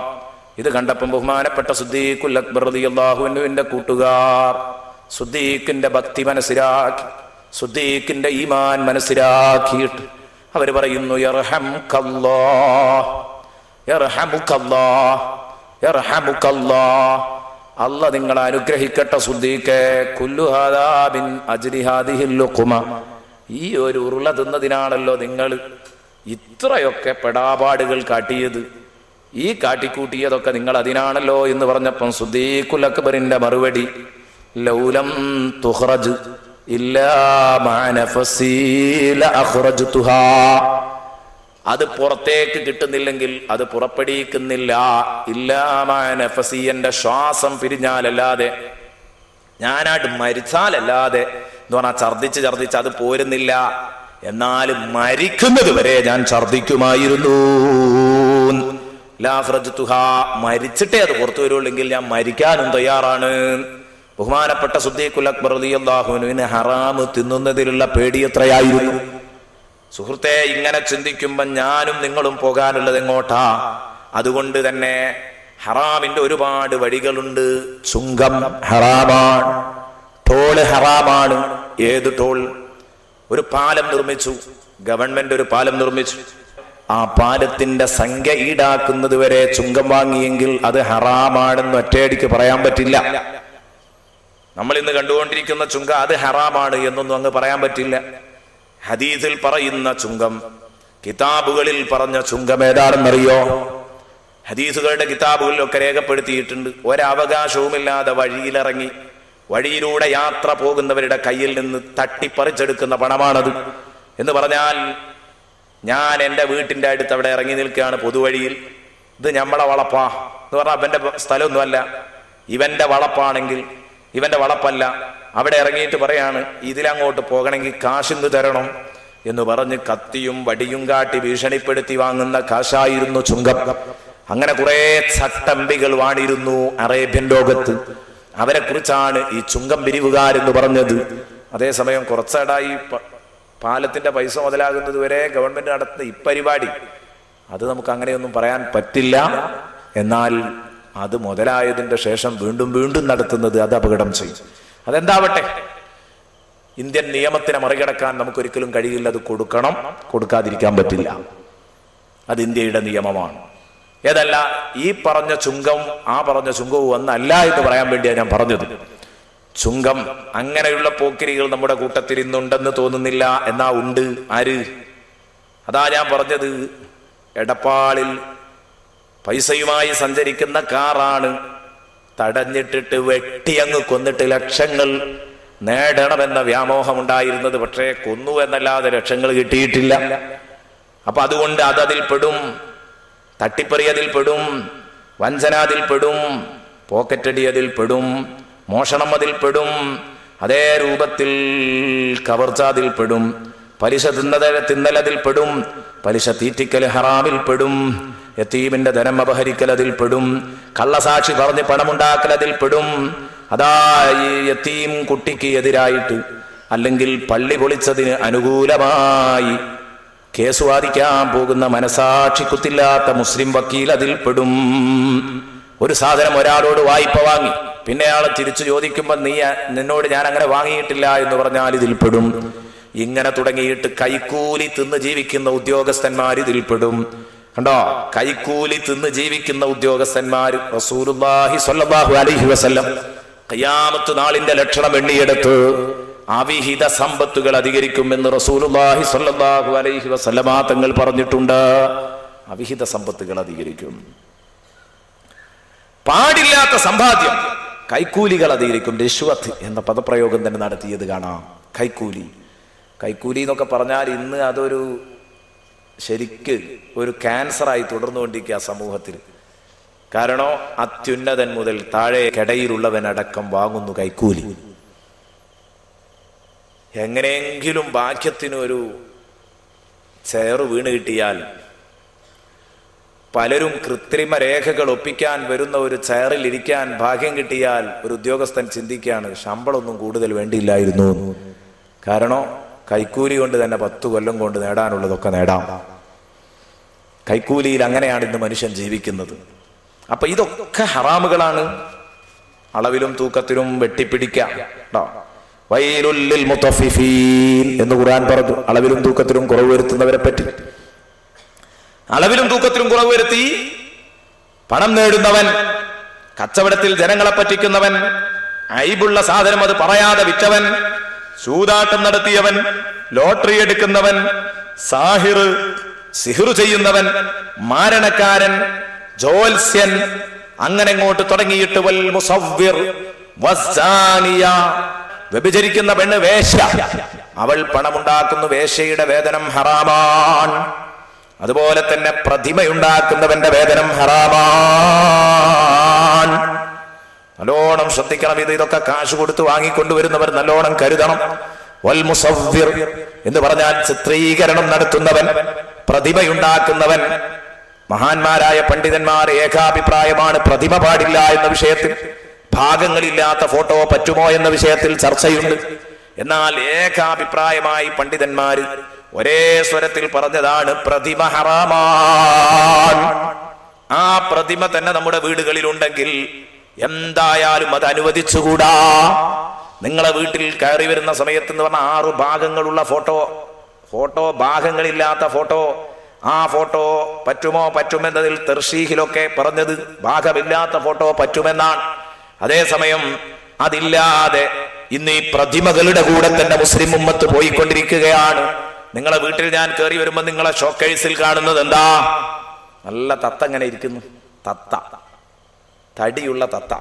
ഇത് കണ്ടപ്പം ബഹുമാനപ്പെട്ട സുദ്ദീഖുൽ അക്ബർ റളിയല്ലാഹു അൻഹുവിന്റെ കൂട്ടുകാർ സുദ്ദീഖിന്റെ ഭക്തി മനസ്സിലാക്കി, സുദ്ദീഖിന്റെ ഈമാൻ മനസ്സിലാക്കിയിട്ട് അവര് പറയുന്നു, യർഹമുക്കല്ലാഹ്, യർഹമുക്കല്ലാഹ്, യർഹമുക്കല്ലാഹ്, അല്ലാഹ് നിങ്ങളെ അനുഗ്രഹിക്കട്ടെ സുദ്ദീഖേ. കുല്ലു ഹാദാ മിൻ അജ്രി ഹാദിഹിൽ ലുഖ്മ, ഈ ഒരു ഉരുള തിന്നതിനാണല്ലോ നിങ്ങൾ ഇത്രയൊക്കെ പെടാപാടുകൾ കാട്ടിയത്, ഈ കാട്ടിക്കൂട്ടിയതൊക്കെ നിങ്ങൾ അതിനാണല്ലോ എന്ന് പറഞ്ഞപ്പം സുദ്ദീഖുൽ അക്ബറിന്റെ മറുപടി, ലൗലം തുഖ്റജ് ഇല്ലാ മാ നഫസി ലഅഖ്റജ്തുഹാ, അത് പുറത്തേക്ക് കിട്ടുന്നില്ലെങ്കിൽ അത് പുറപ്പെടുവിക്കുന്നില്ല. ഇല്ലാ മാ നഫസി, എന്റെ ശ്വാസം പിരിഞ്ഞാലല്ലാതെ, ഞാനായിട്ട് മരിച്ചാലല്ലാതെ എന്ന് പറഞ്ഞാൽ ഛർദിച്ച് അത് പോരുന്നില്ല. എന്നാലും മരിക്കുന്നത് വരെ ഞാൻ ഛർദിക്കുമായിരുന്നു. ലാഖ്റജ്തുഹാ, മരിച്ചിട്ടേ അത് പുറത്തു വരുള്ളെങ്കിൽ ഞാൻ മരിക്കാനും തയ്യാറാണ്. ബഹുമാനപ്പെട്ട സുദ്ദീഖുൽ അക്ബർ റളിയല്ലാഹു അൻഹുവിന് ഹറാമ് തിന്നുന്നതിലുള്ള പേടി എത്രയായിരുന്നു. സുഹൃത്തെ, ഇങ്ങനെ ചിന്തിക്കുമ്പോ ഞാനും നിങ്ങളും പോകാനുള്ളത് എങ്ങോട്ടാ? അതുകൊണ്ട് തന്നെ ഹറാമിന്റെ ഒരുപാട് വഴികളുണ്ട്. ചുങ്കം ഹറാമാണ്, ടോള് ഹറാമാണ്. ഏത് ടോൾ? ഒരു പാലം നിർമ്മിച്ചു, ഗവൺമെന്റ് ഒരു പാലം നിർമ്മിച്ചു. ആ പാലത്തിന്റെ സംഖ്യ ഈടാക്കുന്നത് വരെ ചുങ്കം വാങ്ങിയെങ്കിൽ അത് ഹറാമാണെന്ന് ഒറ്റയടിക്ക് പറയാൻ പറ്റില്ല. നമ്മൾ ഇന്ന് കണ്ടുകൊണ്ടിരിക്കുന്ന ചുങ്കം അത് ഹറാമാണ് എന്നൊന്നും അങ്ങ് പറയാൻ പറ്റില്ല. ഹദീസിൽ പറയുന്ന ചുങ്കം, കിതാബുകളിൽ പറഞ്ഞ ചുങ്കം ഏതാണെന്നറിയോ? ഹദീസുകളുടെ കിതാബുകളിലൊക്കെ രേഖപ്പെടുത്തിയിട്ടുണ്ട്. ഒരവകാശവുമില്ലാതെ വഴിയിലിറങ്ങി വഴിയിലൂടെ യാത്ര പോകുന്നവരുടെ കയ്യിൽ നിന്ന് തട്ടിപ്പറിച്ചെടുക്കുന്ന പണമാണത്. എന്ന് പറഞ്ഞാൽ, ഞാൻ എൻ്റെ വീട്ടിൻ്റെ അടുത്ത് അവിടെ ഇറങ്ങി നിൽക്കുകയാണ് പൊതുവഴിയിൽ, ഇത് നമ്മളെ വളപ്പാ എന്ന് പറഞ്ഞാൽ അവൻ്റെ സ്ഥലമൊന്നുമല്ല, ഇവന്റെ വളപ്പാണെങ്കിൽ ഇവന്റെ വളപ്പല്ല. അവിടെ ഇറങ്ങിയിട്ട് പറയാണ്, ഇതിലങ്ങോട്ട് പോകണമെങ്കിൽ കാശിന്ന് തരണം എന്ന് പറഞ്ഞ് കത്തിയും വടിയും കാട്ടി ഭീഷണിപ്പെടുത്തി വാങ്ങുന്ന കാശായിരുന്നു ചുങ്കം. അങ്ങനെ കുറെ ചട്ടമ്പികൾ വാണിരുന്നു അറേബ്യൻ ലോകത്ത്. അവരെ കുറിച്ചാണ് ഈ ചുങ്കം പിരിവുകാരെന്ന് പറഞ്ഞത്. അതേസമയം കുറച്ചടായി പാലത്തിന്റെ പൈസ മുതലാകുന്നത് വരെ ഗവൺമെന്റ് നടത്തുന്ന ഈ പരിപാടി, അത് നമുക്ക് അങ്ങനെയൊന്നും പറയാൻ പറ്റില്ല. എന്നാൽ അത് മുതലായതിന്റെ ശേഷം വീണ്ടും വീണ്ടും നടത്തുന്നത് അത് അപകടം ചെയ്യും. അതെന്താവട്ടെ, ഇന്ത്യൻ നിയമത്തിനെ മറികടക്കാൻ നമുക്കൊരിക്കലും കഴിയില്ല. അത് കൊടുക്കണം, കൊടുക്കാതിരിക്കാൻ പറ്റില്ല. അത് ഇന്ത്യയുടെ നിയമമാണ്. ഏതല്ല, ഈ പറഞ്ഞ ചുങ്കം ആ പറഞ്ഞ ചുങ്കവും ഒന്നല്ല എന്ന് പറയാൻ വേണ്ടിയാണ് ഞാൻ പറഞ്ഞത്. ചുങ്കം അങ്ങനെയുള്ള പോക്കിരികൾ നമ്മുടെ കൂട്ടത്തിൽ ഇന്നുണ്ടെന്ന് തോന്നുന്നില്ല. എന്നാ ഉണ്ട്. ആര്? അതാ ഞാൻ പറഞ്ഞത്, എടപ്പാളിൽ പൈസയുമായി സഞ്ചരിക്കുന്ന കാറാണ് തടഞ്ഞിട്ടിട്ട് വെട്ടി അങ്ങ് കൊന്നിട്ട് ലക്ഷങ്ങൾ നേടണമെന്ന വ്യാമോഹം ഉണ്ടായിരുന്നത്. പക്ഷേ കൊന്നു എന്നല്ലാതെ ലക്ഷങ്ങൾ കിട്ടിയിട്ടില്ല. അപ്പൊ അതുകൊണ്ട് അതിൽ പെടും, തട്ടിപ്പറി അതിൽ പെടും, വഞ്ചന അതിൽ പെടും, പോക്കറ്റടി അതിൽ പെടും, മോഷണം അതിൽ പെടും, അതേ രൂപത്തിൽ കവർച്ച അതിൽ പെടും, പലിശ തിന്നൽ അതിൽ പെടും, പലിശ തീറ്റിക്കൽ ഹറാമിൽ പെടും, യതീമിന്റെ ധനം അപഹരിക്കൽ അതിൽ പെടും, കള്ളസാക്ഷി പറഞ്ഞ് പണമുണ്ടാക്കൽ അതിൽ പെടും. അതാ ഈ യതീം കുട്ടിക്ക് എതിരായിട്ട് അല്ലെങ്കിൽ പള്ളി പൊളിച്ചതിന് അനുകൂലമായി കേസ് വാദിക്കാൻ പോകുന്ന മനസാക്ഷി കുത്തില്ലാത്ത മുസ്ലിം വക്കീൽ അതിൽ പെടും. ഒരു സാധനം ഒരാളോട് വായ്പ വാങ്ങി, പിന്നെ അയാൾ തിരിച്ചു ചോദിക്കുമ്പോൾ നിന്നോട് ഞാൻ അങ്ങനെ വാങ്ങിയിട്ടില്ല എന്ന് പറഞ്ഞാൽ ഇതിൽ പെടും. ഇങ്ങനെ തുടങ്ങിയിട്ട് കൈക്കൂലി തിന്ന് ജീവിക്കുന്ന ഉദ്യോഗസ്ഥന്മാർ ഇതിൽ പെടും. കണ്ടോ, കൈക്കൂലി തിന്ന് ജീവിക്കുന്ന ഉദ്യോഗസ്ഥന്മാർ റസൂലുള്ളാഹി സ്വല്ലല്ലാഹു അലൈഹി വസല്ലം ഖിയാമത്ത് നാളിന്റെ ലക്ഷണം എണ്ണിയെടുത്ത് അവിഹിത സമ്പത്തുകൾ അധികരിക്കുമെന്ന് റസൂലുള്ളാഹി സ്വല്ലല്ലാഹു അലൈഹി വസല്ലമ തങ്ങൾ പറഞ്ഞിട്ടുണ്ട്. അവിഹിത സമ്പത്തുകൾ അധികരിക്കും. പാടില്ലാത്ത സമ്പാദ്യം, കൈക്കൂലികൾ അധികരിക്കും. റിശ്വത്ത് എന്ന പദപ്രയോഗം തന്നെ നടത്തിയത് കാണാം. കൈക്കൂലി എന്നൊക്കെ പറഞ്ഞാൽ ഇന്ന് അതൊരു ശരിക്ക് ഒരു ക്യാൻസറായി തുടർന്നുകൊണ്ടിരിക്കുക സമൂഹത്തിൽ. കാരണം അത്യുന്നതൻ മുതൽ താഴെ കിടയിലുള്ളവനടക്കം വാങ്ങുന്നു കൈക്കൂലി. എങ്ങനെയെങ്കിലും ഭാഗ്യത്തിനൊരു ചേറ് വീണ് കിട്ടിയാൽ, പലരും കൃത്രിമ രേഖകൾ ഒപ്പിക്കാൻ വരുന്ന ഒരു ചെയറിൽ ഇരിക്കാൻ ഭാഗ്യം കിട്ടിയാൽ ഒരു ഉദ്യോഗസ്ഥൻ ചിന്തിക്കുകയാണ്, ശമ്പളമൊന്നും കൂടുതൽ വേണ്ടിയില്ലായിരുന്നു. കാരണം കൈക്കൂലി കൊണ്ട് തന്നെ 10 കൊല്ലം കൊണ്ട് നേടാനുള്ളതൊക്കെ നേടാം. കൈക്കൂലിയിൽ അങ്ങനെയാണ് ഇന്ന് മനുഷ്യൻ ജീവിക്കുന്നത്. അപ്പൊ ഇതൊക്കെ ഹറാമുകളാണ്. അളവിലും തൂക്കത്തിലും വെട്ടിപ്പിടിക്കാം. വൈലുൽ മുത്തഫിഫീൻ എന്ന് ഖുർആൻ പറഞ്ഞു. അളവിലും തൂക്കത്തിലും കുറവ് വരുത്തുന്നവരെ പറ്റി. അളവിലും തൂക്കത്തിലും കുറവ് വരുത്തി പണം നേടുന്നവൻ, കച്ചവടത്തിൽ ജനങ്ങളെ പറ്റിക്കുന്നവൻ, അയ്ബുള്ള സാധനം അത് പറയാതെ വിറ്റവൻ, ചൂതാട്ടം നടത്തിയവൻ, ലോട്ടറി എടുക്കുന്നവൻ, സിഹിർ ചെയ്യുന്നവൻ, മാരണക്കാരൻ, ജോത്സ്യൻ, അങ്ങനെ അങ്ങോട്ട് തുടങ്ങിയിട്ട് വൽ മുസവ്വിർ വസ്സാനിയ, വ്യഭിചരിക്കുന്ന പെണ്ണ് വേശ്യ, അവൾ പണമുണ്ടാക്കുന്നു, വേശ്യയുടെ വേതനം ഹറാമാണ്. അതുപോലെ തന്നെ പ്രതിമയുണ്ടാക്കുന്നവന്റെ വേതനം ഹറാമാണ്. നല്ലോണം ശ്രദ്ധിക്കണം. ഇതൊക്കെ കാശ് കൊടുത്ത് വാങ്ങിക്കൊണ്ടുവരുന്നവർ നല്ലോണം കരുതണം. വൽ മുസവ്വിർ എന്ന് പറഞ്ഞാൽ ചിത്രീകരണം നടത്തുന്നവൻ, പ്രതിമയുണ്ടാക്കുന്നവൻ. മഹാന്മാരായ പണ്ഡിതന്മാർ ഏകാഭിപ്രായമാണ്, പ്രതിമ പാടില്ല എന്ന വിഷയത്തിൽ. ഭാഗങ്ങളില്ലാത്ത ഫോട്ടോ പറ്റുമോ എന്ന വിഷയത്തിൽ ചർച്ചയുണ്ട്. എന്നാൽ ഏകാഭിപ്രായമായി പണ്ഡിതന്മാര് ഒരേ സ്വരത്തിൽ പറഞ്ഞതാണ് പ്രതിമ ഹറാമാണ്. ആ പ്രതിമ തന്നെ നമ്മുടെ വീടുകളിലുണ്ടെങ്കിൽ എന്തായാലും അത് അനുവദിച്ചുകൂടാ. നിങ്ങളെ വീട്ടിൽ കയറി വരുന്ന സമയത്ത് എന്ന് പറഞ്ഞാൽ 6 ഭാഗങ്ങളുള്ള ഫോട്ടോ ഭാഗങ്ങളില്ലാത്ത ഫോട്ടോ. ആ ഫോട്ടോ പറ്റുമെന്നതിൽ തർശീഹിലൊക്കെ പറഞ്ഞത് ഭാഗമില്ലാത്ത ഫോട്ടോ പറ്റുമെന്നാണ്. അതേസമയം അതില്ലാതെ ഇന്ന് ഈ പ്രതിമകളുടെ കൂടെ തന്നെ മുസ്ലിം ഉമ്മത്ത് പോയിക്കൊണ്ടിരിക്കുകയാണ്. നിങ്ങളെ വീട്ടിൽ ഞാൻ കയറി വരുമ്പോൾ നിങ്ങളെ ഷോക്കേഴ്സിൽ കാണുന്നത് എന്താ? നല്ല തത്ത ഇങ്ങനെ ഇരിക്കുന്നു. തടിയുള്ള തത്ത,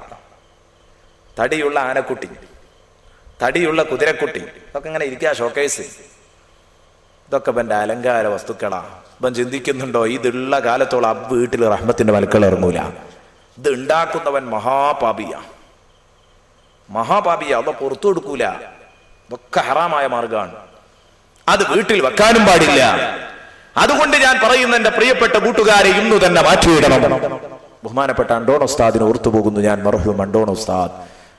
തടിയുള്ള ആനക്കുട്ടി, തടിയുള്ള കുതിരക്കുട്ടി, ഇതൊക്കെ ഇങ്ങനെ ഇരിക്കുക ഷോക്കേഴ്സ്. ഇതൊക്കെ ഇവന്റെ അലങ്കാര വസ്തുക്കളാ. ഇവൻ ചിന്തിക്കുന്നുണ്ടോ ഇതുള്ള കാലത്തോളം വീട്ടിൽ റഹ്മത്തിന്റെ മലക്കൾ ഇറങ്ങൂല? ഇത് ഉണ്ടാക്കുന്നവൻ മഹാപാപിയാ. അത് പുറത്തു കൊടുക്കൂല. ഇതൊക്കെ ഹറാമായ മാർഗമാണ്. അത് വീട്ടിൽ വെക്കാനും പാടില്ല. അതുകൊണ്ട് ഞാൻ പറയുന്ന എന്റെ പ്രിയപ്പെട്ട കൂട്ടുകാരെ ഇന്നു തന്നെ മാറ്റിയിടണം. ബഹുമാനപ്പെട്ട അണ്ടോൺ ഉസ്താദിനെ ഓർത്തു പോകുന്നു ഞാൻ. മർഹൂം അണ്ടോൺ ഉസ്താദ്,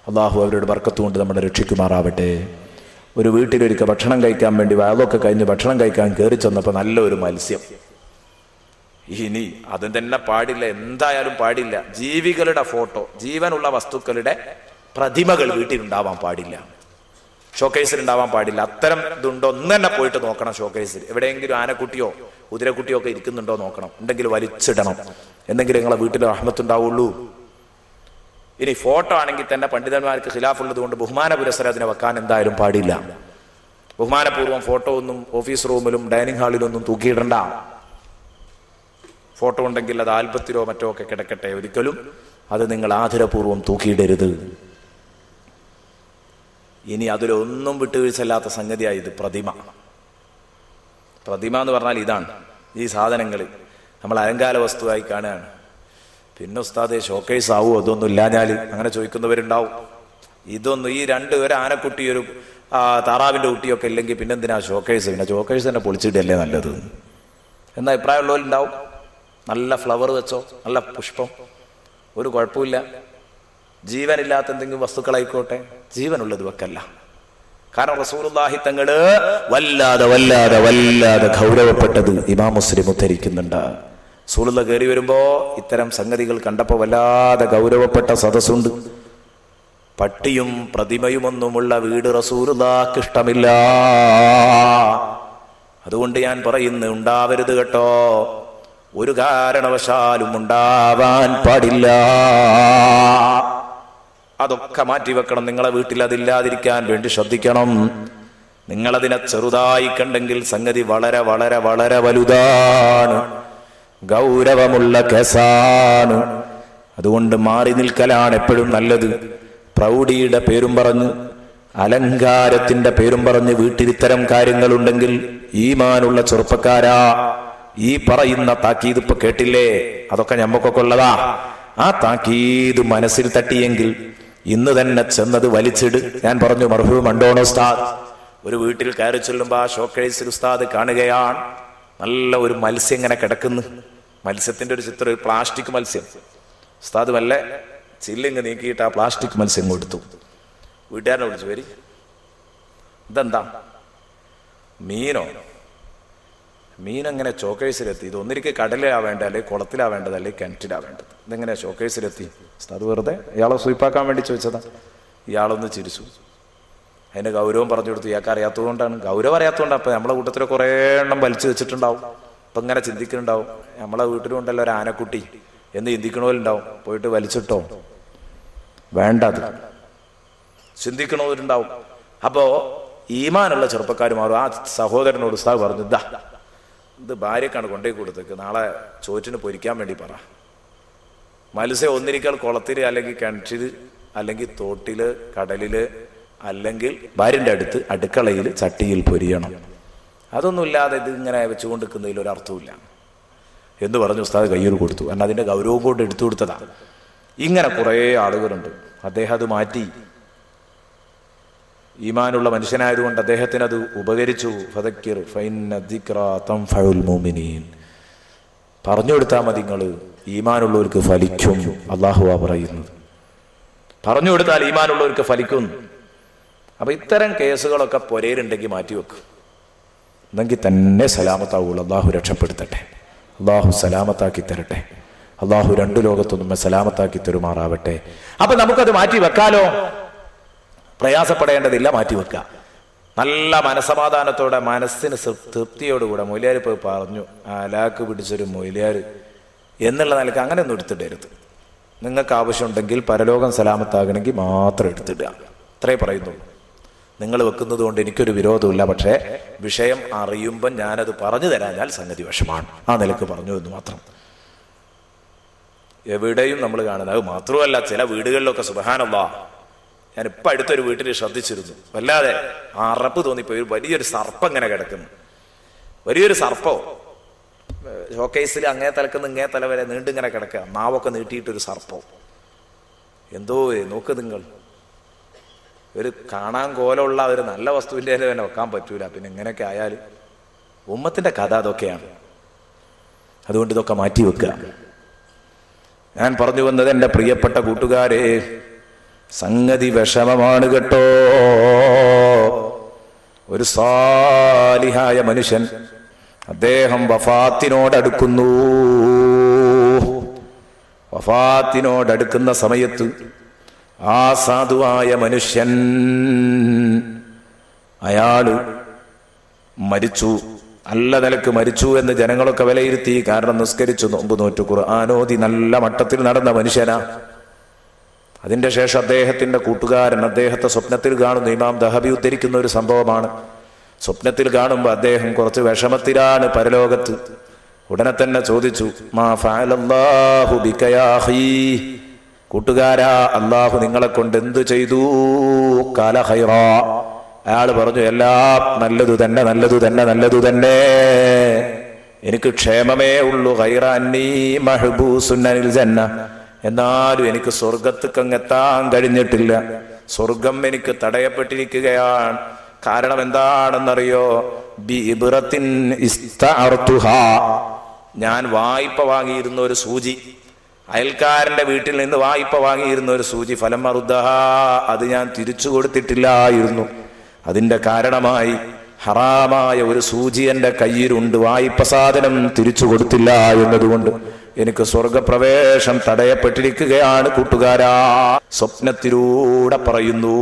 അള്ളാഹു അവരുടെ ബർക്കത്ത് കൊണ്ട് നമ്മളെ രക്ഷിക്കുമാറാവട്ടെ. ഒരു വീട്ടിലൊരിക്കൽ ഭക്ഷണം കഴിക്കാൻ വേണ്ടി അതൊക്കെ കഴിഞ്ഞ് ഭക്ഷണം കഴിക്കാൻ കയറി ചെന്നപ്പോൾ നല്ലൊരു മത്സ്യം. ഇനി അതും തന്നെ പാടില്ല, എന്തായാലും പാടില്ല. ജീവികളുടെ ഫോട്ടോ, ജീവനുള്ള വസ്തുക്കളുടെ പ്രതിമകൾ വീട്ടിലുണ്ടാവാൻ പാടില്ല, ഷോക്കേസിൽ ഉണ്ടാവാൻ പാടില്ല. അത്തരം ഇതുണ്ടോ ഒന്ന് തന്നെ പോയിട്ട് നോക്കണം. ഷോക്കേസിൽ എവിടെയെങ്കിലും ആനക്കുട്ടിയോ കുതിരക്കുട്ടിയോ ഒക്കെ ഇരിക്കുന്നുണ്ടോ നോക്കണം. ഉണ്ടെങ്കിൽ വലിച്ചിടണം, എന്തെങ്കിലും നിങ്ങളെ വീട്ടിൽ റഹ്മത്തുണ്ടാവുള്ളൂ. ഇനി ഫോട്ടോ ആണെങ്കിൽ തന്നെ പണ്ഡിതന്മാർക്ക് ഖിലാഫുള്ളത് കൊണ്ട് ബഹുമാന പുരസ്സരം അതിനെ വെക്കാൻ എന്തായാലും പാടില്ല. ബഹുമാനപൂർവ്വം ഫോട്ടോ ഒന്നും ഓഫീസ് റൂമിലും ഡൈനിങ് ഹാളിലൊന്നും തൂക്കിയിടണ്ട. ഫോട്ടോ ഉണ്ടെങ്കിൽ അത് ആൽബത്തിലോ മറ്റോ ഒക്കെ കിടക്കട്ടെ. ഒരിക്കലും അത് നിങ്ങൾ ആദരപൂർവ്വം തൂക്കിയിടരുത്. ഇനി അതിലൊന്നും വിട്ടുവീഴ്ചയില്ലാത്ത സംഗതിയായത് പ്രതിമ എന്ന് പറഞ്ഞാൽ ഇതാണ്. ഈ സാധനങ്ങൾ നമ്മൾ അലങ്കാര വസ്തുവായി കാണുകയാണ്. പിന്നെ ഉസ്താദെ ഷോക്കേസ് ആവുമോ? അതൊന്നും ഇല്ലാഞ്ഞാൽ അങ്ങനെ ചോദിക്കുന്നവരുണ്ടാവും. ഇതൊന്നും ഈ ഒരു ആനക്കുട്ടി ഒരു താറാവിന്റെ കുട്ടിയൊക്കെ ഇല്ലെങ്കിൽ പിന്നെന്തിനാ ഷോക്കേസ്? പിന്നെ ഷോക്കേസ് തന്നെ പൊളിച്ചിട്ടല്ലേ നല്ലത് എന്ന അഭിപ്രായമുള്ളവരുണ്ടാവും. നല്ല ഫ്ലവർ വെച്ചോ, നല്ല പുഷ്പം, ഒരു കുഴപ്പമില്ല. ജീവനില്ലാത്ത എന്തെങ്കിലും വസ്തുക്കളായിക്കോട്ടെ, ജീവനുള്ളത് വെക്കല്ല. കാരണം റസൂലുള്ളാഹി തങ്ങള് വല്ലാതെ ഗൗരവപ്പെട്ടത് ഇമാം മുസ്ലിം ഉദ്ധരിക്കുന്നുണ്ട്. റസൂലുള്ളാഹി കയറി വരുമ്പോ ഇത്തരം സംഗതികൾ കണ്ടപ്പോ വല്ലാതെ ഗൗരവപ്പെട്ട സദസ്സുണ്ട്. പട്ടിയും പ്രതിമയുമൊന്നുമുള്ള വീട് റസൂലുള്ളാഹിക്ക് ഇഷ്ടമില്ല. അതുകൊണ്ട് ഞാൻ പറയുന്നു, ഉണ്ടാവരുത് കേട്ടോ, ഒരു കാരണവശാലും ഉണ്ടാവാൻ പാടില്ല. അതൊക്കെ മാറ്റിവെക്കണം. നിങ്ങളെ വീട്ടിൽ അതില്ലാതിരിക്കാൻ വേണ്ടി ശ്രദ്ധിക്കണം. നിങ്ങളതിനെ ചെറുതായി കണ്ടെങ്കിൽ സംഗതി വളരെ വളരെ വളരെ വലുതാണ്, ഗൗരവമുള്ള കേസാണ്. അതുകൊണ്ട് മാറി നിൽക്കലാണ് എപ്പോഴും നല്ലത്. പ്രൗഢിയുടെ പേരും പറഞ്ഞ് അലങ്കാരത്തിന്റെ പേരും പറഞ്ഞ് വീട്ടിൽ ഇത്തരം കാര്യങ്ങളുണ്ടെങ്കിൽ ഈമാനുള്ള ചെറുപ്പക്കാരാ, ഈ പറയുന്ന താക്കീത് ഇപ്പൊ കേട്ടില്ലേ? അതൊക്കെ ഞമ്മക്കൊക്കെ ഉള്ളതാ. ആ താക്കീത് മനസ്സിൽ തട്ടിയെങ്കിൽ ഇന്ന് തന്നെ ചെന്നത് വലിച്ചിട്. ഞാൻ പറഞ്ഞു, മർഹൂം അണ്ടോൺ ഉസ്താദ് ഒരു വീട്ടിൽ കയറി ചെല്ലുമ്പോ ആ ഷോക്കേസിൽ ഉസ്താദ് കാണുകയാണ്, നല്ല ഒരു മത്സ്യം ഇങ്ങനെ കിടക്കുന്നു. മത്സ്യത്തിന്റെ ഒരു ചിത്രം, ഒരു പ്ലാസ്റ്റിക് മത്സ്യം. ഉസ്താദ് വല്ല ചില്ലിങ് നീക്കിയിട്ട് ആ പ്ലാസ്റ്റിക് മത്സ്യം കൊടുത്തു. വീട്ടുകാരനെ വിളിച്ചു, വരി, ഇതെന്താ? മീനെങ്ങനെ ഷോക്കേഴ്സിലെത്തി? ഇത് ഒന്നിരിക്കെ കടലിലാ വേണ്ടത്, അല്ലെങ്കിൽ കുളത്തിലാ വേണ്ടത്, അല്ലെങ്കിൽ കിണറ്റിലാ വേണ്ടത്. ഇതെങ്ങനെ ഷോക്കേഴ്സിലെത്തി? അത് വെറുതെ ഇയാളെ സൂയിപ്പാക്കാൻ വേണ്ടി ചോദിച്ചതാ. ഇയാളൊന്ന് ചിരിച്ചു. അതിന്റെ ഗൗരവം പറഞ്ഞു കൊടുത്തു. ഇയാൾക്ക് അറിയാത്തതുകൊണ്ടാണ്. ഗൗരവം അറിയാത്തതുകൊണ്ടാണ്. അപ്പൊ നമ്മളെ കൂട്ടത്തിൽ കുറെ എണ്ണം വലിച്ചു വെച്ചിട്ടുണ്ടാവും. അപ്പൊ ഇങ്ങനെ ചിന്തിക്കുന്നുണ്ടാവും, നമ്മളെ വീട്ടിലും ഉണ്ടല്ലോ ഒരു ആനക്കുട്ടി എന്ന് ചിന്തിക്കണവരുണ്ടാവും. പോയിട്ട് വലിച്ചിട്ടോ വേണ്ടത് ചിന്തിക്കണവരുണ്ടാവും. അപ്പോ ഈമാനുള്ള ചെറുപ്പക്കാരുമാറും. ആ സഹോദരനോട് ഉസ്താദ് പറഞ്ഞു, ഇത് ഭാര്യക്കാണ് കൊണ്ടുപോയി കൊടുത്തേക്ക്, നാളെ ചോറ്റിന് പൊരിക്കാൻ വേണ്ടി പറ. മത്സ്യം ഒന്നിരിക്കൽ കുളത്തില്, അല്ലെങ്കിൽ കിണറ്റില്, അല്ലെങ്കിൽ തോട്ടില്, കടലില്, അല്ലെങ്കിൽ ഭാര്യന്റെ അടുത്ത് അടുക്കളയിൽ ചട്ടിയിൽ പൊരിയണം. അതൊന്നുമില്ലാതെ ഇത് ഇങ്ങനെ വെച്ചുകൊണ്ടിരിക്കുന്നതിൽ ഒരർത്ഥമില്ല എന്ന് പറഞ്ഞു ഉസ്താദ് കയ്യിൽ കൊടുത്തു. കാരണം അതിന്റെ ഗൗരവം കൊണ്ട് എടുത്തു കൊടുത്തതാ. ഇങ്ങനെ കുറെ ആളുകളുണ്ട്. അദ്ദേഹം അത് മാറ്റി. ഈമാനുള്ള മനുഷ്യനായതുകൊണ്ട് അദ്ദേഹത്തിന് അത് ഉപകരിച്ചു. ഫദക്കിർ ഫഇന്ന ദിക്റ തൻഫഉൽ മുഅ്മിനീൻ. പറഞ്ഞു കൊടുത്താൽ മതി, നിങ്ങൾ ഈമാനുള്ളവർക്ക് ഫലിക്കും. അല്ലാഹുവാ പറയുന്നത്, പറഞ്ഞു കൊടുത്താൽ ഈമാനുള്ളവർക്ക് ഫലിക്കും. അപ്പൊ ഇത്തരം കേസുകളൊക്കെ പൊരയിലുണ്ടെങ്കിൽ മാറ്റിവെക്കും, എന്നെങ്കിൽ തന്നെ സലാമത്താവുള്ളൂ. അള്ളാഹു രക്ഷപ്പെടുത്തട്ടെ, അള്ളാഹു സലാമത്താക്കി തരട്ടെ, അള്ളാഹു രണ്ടു ലോകത്തൊന്നും സലാമത്താക്കി തരുമാറാവട്ടെ. അപ്പൊ നമുക്കത് മാറ്റി വെക്കാലോ. പ്രയാസപ്പെടേണ്ടതില്ല, മാറ്റിവെക്കുക. നല്ല മനസമാധാനത്തോടെ മനസ്സിന് തൃപ്തിയോടുകൂടെ മൊയിലാർ പോയി പറഞ്ഞു, അലാക്ക് പിടിച്ചൊരു മൊയിലാർ എന്നുള്ള നിലക്ക് അങ്ങനെ ഒന്നും എടുത്തിടരുത്. നിങ്ങൾക്ക് ആവശ്യമുണ്ടെങ്കിൽ പരലോകം സലാമത്താകണമെങ്കിൽ മാത്രം എടുത്തിടുക, അത്രേ പറയുന്നുള്ളൂ. നിങ്ങൾ വെക്കുന്നത് കൊണ്ട് എനിക്കൊരു വിരോധമില്ല, പക്ഷേ വിഷയം അറിയുമ്പം ഞാനത് പറഞ്ഞു തരാഞ്ഞാൽ സംഗതി വിഷമാണ്, ആ നിലക്ക് പറഞ്ഞു എന്ന് മാത്രം. എവിടെയും നമ്മൾ കാണുന്നത്. അത് മാത്രമല്ല, ചില വീടുകളിലൊക്കെ സുബ്ഹാനല്ലാഹ്, ഞാനിപ്പോൾ അടുത്തൊരു വീട്ടിൽ ശ്രദ്ധിച്ചിരുന്നു, വല്ലാതെ അറപ്പ് തോന്നിപ്പോയി. വലിയൊരു സർപ്പം ഇങ്ങനെ കിടക്കുന്നു, വലിയൊരു സർപ്പോ ഷോക്കേസിൽ അങ്ങേ തലക്കുന്ന് ഇങ്ങേ തല വരെ നീണ്ടിങ്ങനെ കിടക്കുക, നാവൊക്കെ നീട്ടിയിട്ടൊരു സർപ്പം. എന്തോ നോക്ക് നിങ്ങൾ, ഒരു കാണാൻ കോലമുള്ള ഒരു നല്ല വസ്തുവിൻ്റെ തന്നെ വെക്കാൻ പറ്റൂല, പിന്നെ ഇങ്ങനെയൊക്കെ ആയാൽ ഉമ്മത്തിൻ്റെ കഥ അതൊക്കെയാണ്. അതുകൊണ്ട് ഇതൊക്കെ മാറ്റി വെക്കുക. ഞാൻ പറഞ്ഞു വന്നത്, എൻ്റെ പ്രിയപ്പെട്ട കൂട്ടുകാരെ, സംഗതി വിഷമമാണ് കേട്ടോ. ഒരു സാലിഹായ മനുഷ്യൻ, അദ്ദേഹം വഫാത്തിനോടടുക്കുന്നു. വഫാത്തിനോടടുക്കുന്ന സമയത്ത് ആ സാധുവായ മനുഷ്യൻ അയാള് മരിച്ചു, നല്ല നിലക്ക് മരിച്ചു എന്ന് ജനങ്ങളൊക്കെ വിലയിരുത്തി. കാരണം നിസ്കരിച്ചു, നോമ്പ് നോറ്റു, ഖുർആനോദി നല്ല മട്ടത്തിൽ നടന്ന മനുഷ്യനാ. അതിന്റെ ശേഷം അദ്ദേഹത്തിന്റെ കൂട്ടുകാരൻ അദ്ദേഹത്തെ സ്വപ്നത്തിൽ കാണുന്നു. ഇമാം ദഹബി ഉദ്ധരിക്കുന്ന ഒരു സംഭവമാണ്. സ്വപ്നത്തിൽ കാണുമ്പോൾ അദ്ദേഹം കുറച്ച് വിഷമത്തിലാണ് പരലോകത്ത്. ഉടനെ തന്നെ ചോദിച്ചു, മാ ഫഅലല്ലാഹു ബിക യാ അഖീ, കൂട്ടുകാരാ, അള്ളാഹു നിങ്ങളെ കൊണ്ട് എന്തു ചെയ്തു? ഖാല ഖൈറാ, അയാൾ പറഞ്ഞു, എല്ലാം നല്ലതു തന്നെ, നല്ലതു തന്നെ, നല്ലതു തന്നെ, എനിക്ക് ക്ഷേമമേ ഉള്ളൂ. ഖൈറ അന്നീ മഹ്ബൂസുൻ അനിൽ ജന്ന, എന്നാലും എനിക്ക് സ്വർഗത്തേക്കെത്താൻ കഴിഞ്ഞിട്ടില്ല. സ്വർഗം എനിക്ക് തടയപ്പെട്ടിരിക്കുകയാണ്. കാരണം എന്താണെന്നറിയോ? ബിഇബ്റത്തിൻ ഇസ്തഅർതുഹാ, ഞാൻ വായ്പ വാങ്ങിയിരുന്ന ഒരു സൂചി, അയൽക്കാരന്റെ വീട്ടിൽ നിന്ന് വായ്പ വാങ്ങിയിരുന്ന ഒരു സൂചി, ഫലം മറുദ്ദഹാ, അത് ഞാൻ തിരിച്ചു കൊടുത്തിട്ടില്ലായിരുന്നു. അതിന്റെ കാരണമായി ഹറാമായ ഒരു സൂചി എൻ്റെ കയ്യിലുണ്ട്, വായ്പ സാധനം തിരിച്ചു കൊടുത്തില്ല എന്നതുകൊണ്ട് എനിക്ക് സ്വർഗപ്രവേശം തടയപ്പെട്ടിരിക്കുകയാണ്. കൂട്ടുകാരാ, സ്വപ്നത്തിലൂടെ പറയുന്നു.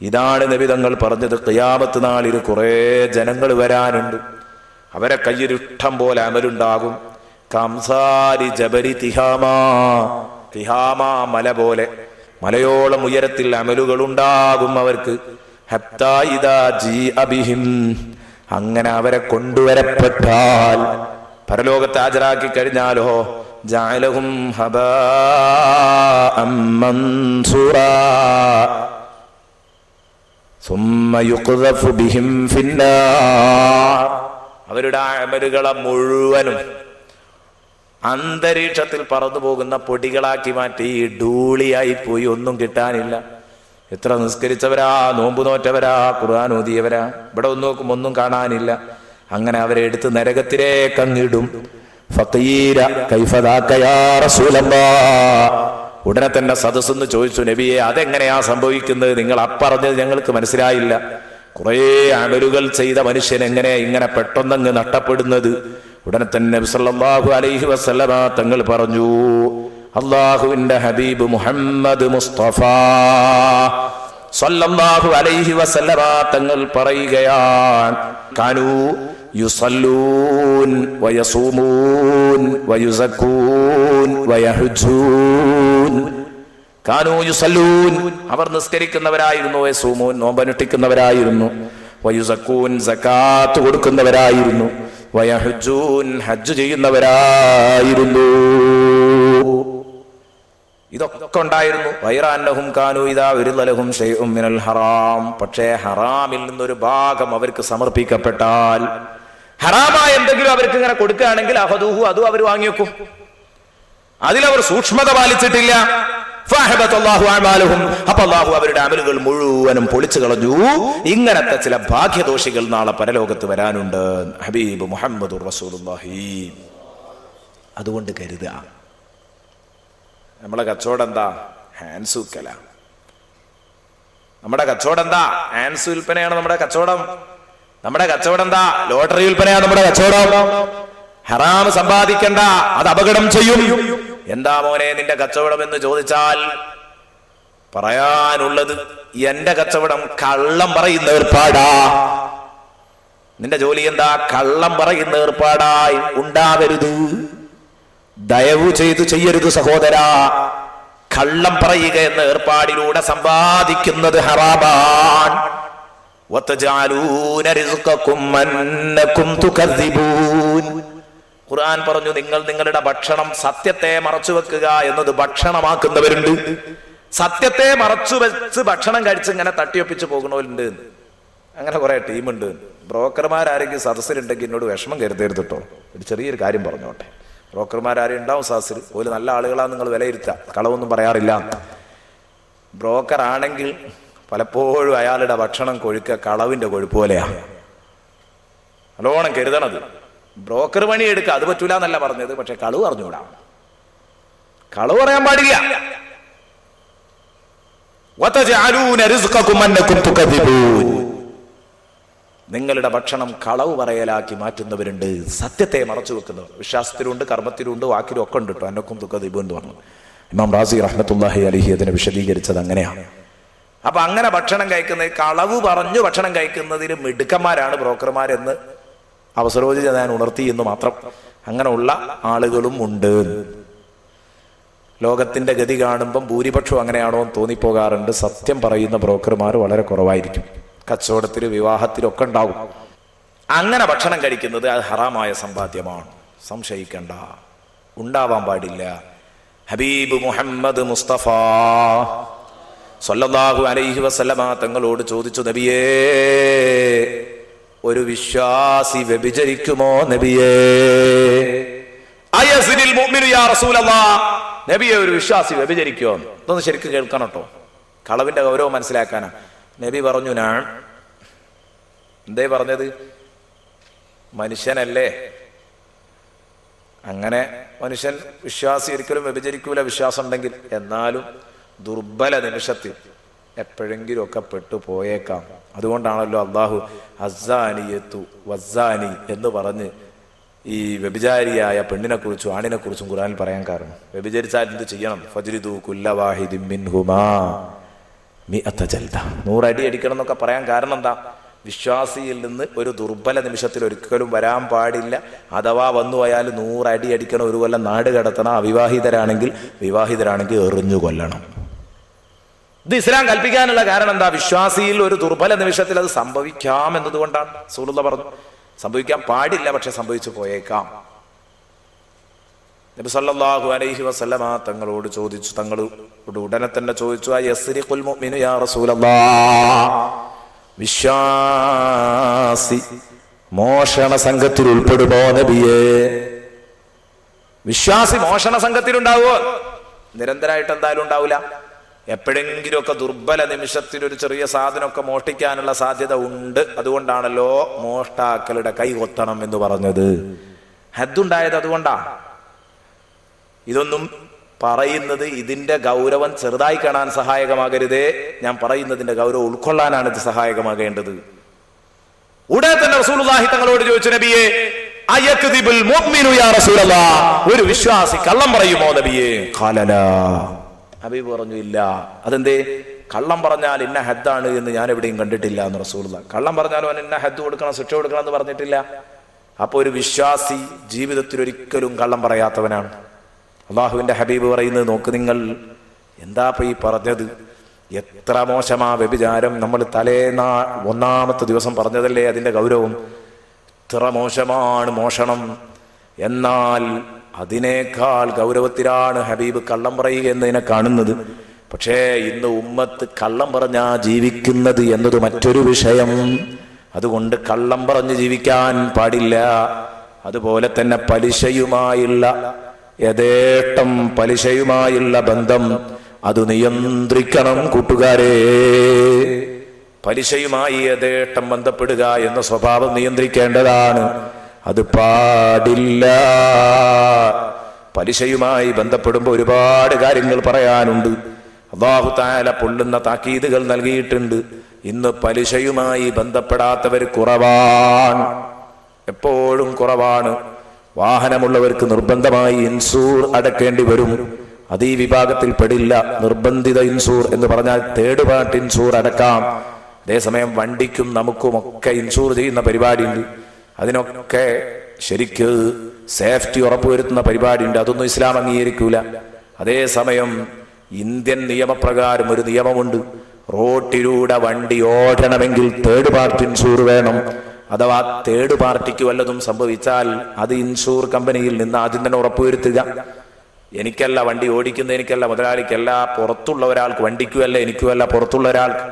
ഇതാണ് നബി തങ്ങൾ പറഞ്ഞത്, ഖിയാമത്ത് നാളിൽ കുറേ ജനങ്ങൾ വരാനുണ്ട്, അവരെ കയ്യിൽ ഇഷ്ടം പോലെ അമലുണ്ടാകും. കംസാരി ജബരി തിഹാമാ, തിഹാമാ മല പോലെ, മലയോളം ഉയരത്തിൽ അമലുകൾ ഉണ്ടാകും അവർക്ക്. ഹത്താ ഇദാ ജീഅ ബിഹിം, അങ്ങനെ അവരെ കൊണ്ടുവരപ്പെട്ടാൽ, പരലോകത്ത് ഹാജരാക്കി കഴിഞ്ഞാലോ, ജഅലഹും ഹബാഅം മൻസൂറാ സുമ്മ യുഖ്ദഫു ബിഹിം ഫിന്നാർ, അവരുടെ അമലുകളെ മുഴുവനും അന്തരീക്ഷത്തിൽ പറന്നു പോകുന്ന പൊടികളാക്കി മാറ്റി, ഡൂളിയായി പോയി, ഒന്നും കിട്ടാനില്ല. എത്ര നിസ്കരിച്ചവരാ, നോമ്പ് നോറ്റവരാ, ഖുർആൻ ഓതിയവരാ, ഇവിടെ ഒന്ന് നോക്കുമ്പോൾ ഒന്നും കാണാനില്ല. അങ്ങനെ അവരെ എടുത്ത് നരകത്തിലേക്ക് അങ്ങിടും. ഫഖീര കൈഫ ദാക യാ റസൂലല്ലാഹ്, ഉടനെ തന്നെ സദസ്സെന്ന് ചോദിച്ചു, നബിയെ അതെങ്ങനെയാ സംഭവിക്കുന്നത്? നിങ്ങൾ അപ്പറഞ്ഞത് ഞങ്ങൾക്ക് മനസ്സിലായില്ല. കുറേ അമലുകൾ ചെയ്ത മനുഷ്യൻ എങ്ങനെ ഇങ്ങനെ പെട്ടെന്നങ്ങ് നഷ്ടപ്പെടുന്നത്? ഉടനെ തന്നെ നബി സല്ലല്ലാഹു അലൈഹി വസല്ലമ തങ്ങൾ പറഞ്ഞു, അല്ലാഹുവിന്റെ ഹബീബ് മുഹമ്മദ് മുസ്തഫ സല്ലല്ലാഹു അലൈഹി വസല്ലമ തങ്ങൾ പറയുകയാണ്, കാനൂ യുസല്ലൂൻ വയസൂമൂൻ വയുസക്കൂൻ വയഹുജ്ജൂൻ. കാനൂ യുസല്ലൂൻ, അവർ നിസ്കരിക്കുന്നവരായിരുന്നു, വയസൂമൂൻ, നോമ്പനുഷ്ഠിക്കുന്നവരായിരുന്നു, വയുസക്കൂൻ, സകാത്ത് കൊടുക്കുന്നവരായിരുന്നു, വയഹുജ്ജൂൻ, ഹജ്ജ് ചെയ്യുന്നവരായിരുന്നു. ഇതൊക്കെ ഉണ്ടായിരുന്നു. വൈറാന്നഹും കാനൂ ഇദാ ഉരിദ ലഹും ശൈഉം മിനൽ ഹറാം, പക്ഷേ ഹറാമിൽ നിന്നൊരു ഭാഗം അവർക്ക് സമർപ്പിക്കപ്പെട്ടാൽ, ഹറാമായ എന്തെങ്കിലും അവർക്ക് ഇങ്ങനെ കൊടുക്കുകയാണെങ്കിൽ അഹദൂഹു, അതും അവർ വാങ്ങിവെക്കും. അതിലവർ സൂക്ഷ്മത പാലിച്ചിട്ടില്ല. ഫഅഹബതല്ലാഹു അഅമാലഹും, അപ്പോൾ അല്ലാഹു അവരുടെ അമലുകൾ മുഴുവനും പൊളിച്ചു കളഞ്ഞു. ഇങ്ങനത്തെ ചില ഭാഗ്യദോഷികൾ നാളെ പരലോകത്ത് വരാനുണ്ട്. ഹബീബ് മുഹമ്മദുർ റസൂലുള്ളാഹി. അതുകൊണ്ട് കരുതുക, നമ്മളെ കച്ചവടം എന്താ? ഹാൻസ് വിൽക്കല. നമ്മുടെ കച്ചവടം എന്താ? ഹാൻസ് വിൽപ്പനയാണ് നമ്മുടെ കച്ചവടം. നമ്മുടെ കച്ചവടം എന്താ? ലോട്ടറി വിൽപ്പനയാണ് നമ്മുടെ കച്ചവടം. ഹറാം സമ്പാദിക്കണ്ട, അത് അപകടം ചെയ്യും. എന്താ മോനെ നിന്റെ കച്ചവടം എന്ന് ചോദിച്ചാൽ പറയാനുള്ളത് എന്റെ കച്ചവടം കള്ളം പറയുന്ന ഏർപ്പാടാ. നിന്റെ ജോലി എന്താ? കള്ളം പറയുന്ന ഏർപ്പാടായി ഉണ്ടാവരുത്. ദയവ് ചെയ്തു ചെയ്യരുത് സഹോദരാ. കള്ളം പറയുക എന്ന ഏർപ്പാടിലൂടെ സമ്പാദിക്കുന്നത് ഹറാമാണ്. ഖുർആൻ പറഞ്ഞു, നിങ്ങൾ നിങ്ങളുടെ ഭക്ഷണം സത്യത്തെ മറച്ചു വെക്കുക എന്നത് ഭക്ഷണമാക്കുന്നവരുണ്ട്. സത്യത്തെ മറച്ചു വെച്ച് ഭക്ഷണം കഴിച്ച് ഇങ്ങനെ തട്ടിയൊപ്പിച്ച് പോകുന്നവരുണ്ട്. അങ്ങനെ കുറെ ടീമുണ്ട്. ബ്രോക്കർമാരാരെങ്കിലും സദസ്സിലുണ്ടെങ്കിൽ എന്നോട് വിഷമം കരുതരുത് കേട്ടോ. ഒരു ചെറിയൊരു കാര്യം പറഞ്ഞോട്ടെ. ബ്രോക്കർമാരാരും ഉണ്ടാവും സദസ്സിൽ. ഒരു നല്ല ആളുകളാണ് നിങ്ങൾ വിലയിരുത്തുക, കളവൊന്നും പറയാറില്ല. ബ്രോക്കർ ആണെങ്കിൽ പലപ്പോഴും അയാളുടെ ഭക്ഷണം കൊഴുക്കുക കളവിന്റെ കൊഴുപ്പ് പോലെയാണ്. നല്ലോണം കരുതണത്. ബ്രോക്കർ പണി എടുക്കുക, അത് പറ്റൂല എന്നല്ല പറഞ്ഞത്, പക്ഷെ കളവ് അറിഞ്ഞുകൂടാ. കളവ് പറയാൻ പാടില്ല. നിങ്ങളുടെ ഭക്ഷണം കളവ് പറയലാക്കി മാറ്റുന്നവരുണ്ട്, സത്യത്തെ മറച്ചു വെക്കുന്നവർ. വിശ്വാസത്തിലുണ്ട്, കർമ്മത്തിലുണ്ട്, വാക്കിലും ഒക്കെ ഉണ്ട് കേട്ടോ. അന്നക്കും തുക്കദീബ് എന്ന് പറഞ്ഞു ഇമാം റാസി റഹ്മത്തുള്ളാഹി അലൈഹി അതിനെ വിശദീകരിച്ചത് അങ്ങനെയാണ്. അപ്പൊ അങ്ങനെ ഭക്ഷണം കഴിക്കുന്നത്, കളവ് പറഞ്ഞു ഭക്ഷണം കഴിക്കുന്നതിൽ മിടുക്കന്മാരാണ് ബ്രോക്കർമാരെന്ന് അവസരോചിത ഞാൻ ഉണർത്തി എന്ന് മാത്രം. അങ്ങനെ ഉള്ള ആളുകളും ഉണ്ട്. ലോകത്തിന്റെ ഗതി കാണുമ്പം ഭൂരിപക്ഷം അങ്ങനെയാണോ എന്ന് തോന്നിപ്പോകാറുണ്ട്. സത്യം പറയുന്ന ബ്രോക്കർമാർ വളരെ കുറവായിരിക്കും. കച്ചവടത്തിലും വിവാഹത്തിലൊക്കെ ഉണ്ടാവും. അങ്ങനെ ഭക്ഷണം കഴിക്കുന്നത് അത് ഹറാമായ സമ്പാദ്യമാണ്, സംശയിക്കണ്ട, ഉണ്ടാവാൻ പാടില്ല. ഹബീബ് മുഹമ്മദ് മുസ്തഫ സല്ലല്ലാഹു അലൈഹി വസല്ലമ തങ്ങളോട് ചോദിച്ചു, നബിയേ, ഒരു വിശ്വാസി വ്യഭിചരിക്കുമോ നബിയേ? അയസിനിൽ മുഅ്മിനു യാ റസൂലല്ലാഹ്, നബിയെ ഒരു വിശ്വാസി വ്യഭിചരിക്കുമോ? ഇതൊന്ന് ശരിക്കും കേൾക്കണം കേട്ടോ, കളവിന്റെ ഗൗരവം മനസ്സിലാക്കാനാ. നബി പറഞ്ഞു, ഞാൻ. എന്തേ പറഞ്ഞത്? മനുഷ്യനല്ലേ, അങ്ങനെ മനുഷ്യൻ വിശ്വാസി ഒരിക്കലും വ്യഭിചരിക്കൂല വിശ്വാസം ഉണ്ടെങ്കിൽ. എന്നാലും ദുർബല നിമിഷത്തിൽ എപ്പോഴെങ്കിലും ഒക്കെ പെട്ടുപോയേക്കാം. അതുകൊണ്ടാണല്ലോ അള്ളാഹു അസ്സാനിയത്തു വസ്സാനി എന്ന് പറഞ്ഞ് ഈ വ്യഭിചാരിയായ പെണ്ണിനെ കുറിച്ചും ആണിനെ കുറിച്ചും ഖുർആനിൽ പറയാൻ കാരണം. വ്യഭിചരിച്ചാൽ എന്ത് ചെയ്യണം? ഫജ്ലിദു കുല്ല വാഹിദിൻ മിൻഹുമാ മിഅത ജൽദ, 100 അടി അടിക്കണം എന്നൊക്കെ പറയാൻ കാരണം എന്താ? വിശ്വാസിയിൽ നിന്ന് ഒരു ദുർബല നിമിഷത്തിൽ ഒരിക്കലും വരാൻ പാടില്ല. അഥവാ വന്നു പോയാൽ 100 അടി അടിക്കണം, ഒരു കൊല്ലം നാട് കടത്തണം. വിവാഹിതരാണെങ്കിൽ എറിഞ്ഞു കൊല്ലണം. ഇത് ഇസ്ലാം കൽപ്പിക്കാനുള്ള കാരണം എന്താ? വിശ്വാസിയിൽ ഒരു ദുർബല നിമിഷത്തിൽ അത് സംഭവിക്കാം എന്നതുകൊണ്ടാണ്. റസൂലുള്ളാഹി പറഞ്ഞു, സംഭവിക്കാൻ പാടില്ല, പക്ഷെ സംഭവിച്ചു പോയേക്കാം. നബി സല്ലല്ലാഹു അലൈഹി വസല്ലമ തങ്ങളോട് ചോദിച്ചു, തങ്ങളോട് ഉടനെ തന്നെ ചോദിച്ചു, യസ്രിഖുൽ മുഅ്മിനു യാ റസൂലല്ലാഹ്, വിശ്വാസി മോഷണ സംഘത്തിൽ ഉൾപ്പെടുമോ നബിയേ? വിശ്വാസി മോഷണ സംഘത്തിലുണ്ടാവുമോ? നിരന്തരമായിട്ട് എന്തായാലും ഉണ്ടാവില്ല. എപ്പോഴെങ്കിലും ഒക്കെ ദുർബല നിമിഷത്തിൽ ഒരു ചെറിയ സാധനമൊക്കെ മോഷ്ടിക്കാനുള്ള സാധ്യത ഉണ്ട്. അതുകൊണ്ടാണല്ലോ മോഷ്ടാക്കളുടെ കൈ കൊത്തണം എന്ന് പറഞ്ഞത്. ഹദ്ദുണ്ടായത് അതുകൊണ്ടാ. ഇതൊന്നും പറയുന്നത് ഇതിന്റെ ഗൗരവം ചെറുതായി കാണാൻ സഹായകമാകരുതേ. ഞാൻ പറയുന്നതിന്റെ ഗൗരവം ഉൾക്കൊള്ളാനാണ് ഇത് സഹായകമാകേണ്ടത്. ഉടനെ തന്നെ റസൂലുള്ളാഹി തങ്ങളോട് ചോദിച്ചു, നബിയേ, അയക്ദിബുൽ മുഅ്മിനു യാ റസൂലല്ലാഹ്, ഒരു വിശ്വാസി കള്ളം പറയുമോ നബിയേ? ഖാല ലാ, ഹബീബ് പറഞ്ഞു, ഇല്ല. അതെന്തേ? കള്ളം പറഞ്ഞാൽ ഇന്ന ഹദ്ദാണ് എന്ന് ഞാൻ എവിടെയും കണ്ടിട്ടില്ല എന്ന് റസൂലുള്ളാഹി. കള്ളം പറഞ്ഞാലും അവൻ ഇന്ന ഹദ്ദ് കൊടുക്കണം, ശിക്ഷ കൊടുക്കണം എന്ന് പറഞ്ഞിട്ടില്ല. അപ്പൊ ഒരു വിശ്വാസി ജീവിതത്തിൽ ഒരിക്കലും കള്ളം പറയാത്തവനാണ്. അള്ളാഹുവിന്റെ ഹബീബ് പറയുന്നത് നോക്ക് നിങ്ങൾ, എന്താ ഈ പറഞ്ഞത്? എത്ര മോശമാ വ്യഭിചാരം. നമ്മൾ ഒന്നാമത്തെ ദിവസം പറഞ്ഞതല്ലേ അതിന്റെ ഗൗരവം. എത്ര മോശമാണ് മോഷണം. എന്നാൽ അതിനേക്കാൾ ഗൗരവത്തിലാണ് ഹബീബ് കള്ളം പറയുക എന്നതിനെ കാണുന്നത്. പക്ഷേ ഇന്ന് ഉമ്മത്ത് കള്ളം പറഞ്ഞാ ജീവിക്കുന്നത് എന്നത് മറ്റൊരു വിഷയം. അതുകൊണ്ട് കള്ളം പറഞ്ഞ് ജീവിക്കാൻ പാടില്ല. അതുപോലെ തന്നെ പലിശയുമായുള്ള യഥേഷ്ടം പലിശയുമായുള്ള ബന്ധം അത് നിയന്ത്രിക്കണം കൂട്ടുകാരെ. പലിശയുമായി യഥേഷ്ടം ബന്ധപ്പെടുക എന്ന സ്വഭാവം നിയന്ത്രിക്കേണ്ടതാണ്. അത് പാടില്ല. പലിശയുമായി ബന്ധപ്പെടുമ്പോൾ ഒരുപാട് കാര്യങ്ങൾ പറയാനുണ്ട്. അല്ലാഹു തആല പൊള്ളുന്ന താക്കീതുകൾ നൽകിയിട്ടുണ്ട്. ഇന്ന് പലിശയുമായി ബന്ധപ്പെടാത്തവർ കുറവാണ്, എപ്പോഴും കുറവാണ്. വാഹനമുള്ളവർക്ക് നിർബന്ധമായി ഇൻഷൂർ അടക്കേണ്ടി വരും. അത് ഈ വിഭാഗത്തിൽ പെടില്ല. നിർബന്ധിത ഇൻഷൂർ എന്ന് പറഞ്ഞാൽ തേർഡ് പാർട്ടി ഇൻഷൂർ അടക്കാം. അതേസമയം വണ്ടിക്കും നമുക്കുമൊക്കെ ഇൻഷൂർ ചെയ്യുന്ന പരിപാടിയുണ്ട്. അതിനൊക്കെ ശരിക്ക് സേഫ്റ്റി ഉറപ്പുവരുത്തുന്ന പരിപാടിയുണ്ട്. അതൊന്നും ഇസ്ലാം അംഗീകരിക്കൂല. അതേസമയം ഇന്ത്യൻ നിയമപ്രകാരം ഒരു നിയമമുണ്ട്. റോട്ടിലൂടെ വണ്ടി ഓടണമെങ്കിൽ തേർഡ് പാർട്ടി ഇൻഷൂർ വേണം. അഥവാ തേർഡ് പാർട്ടിക്ക് വല്ലതും സംഭവിച്ചാൽ അത് ഇൻഷൂർ കമ്പനിയിൽ നിന്ന് ആദ്യം തന്നെ ഉറപ്പുവരുത്തുക. എനിക്കല്ല വണ്ടി ഓടിക്കുന്ന, എനിക്കല്ല മുതലാളിക്കല്ല, പുറത്തുള്ള ഒരാൾക്ക്, വണ്ടിക്കുമല്ല എനിക്കുമല്ല, പുറത്തുള്ള ഒരാൾക്ക്.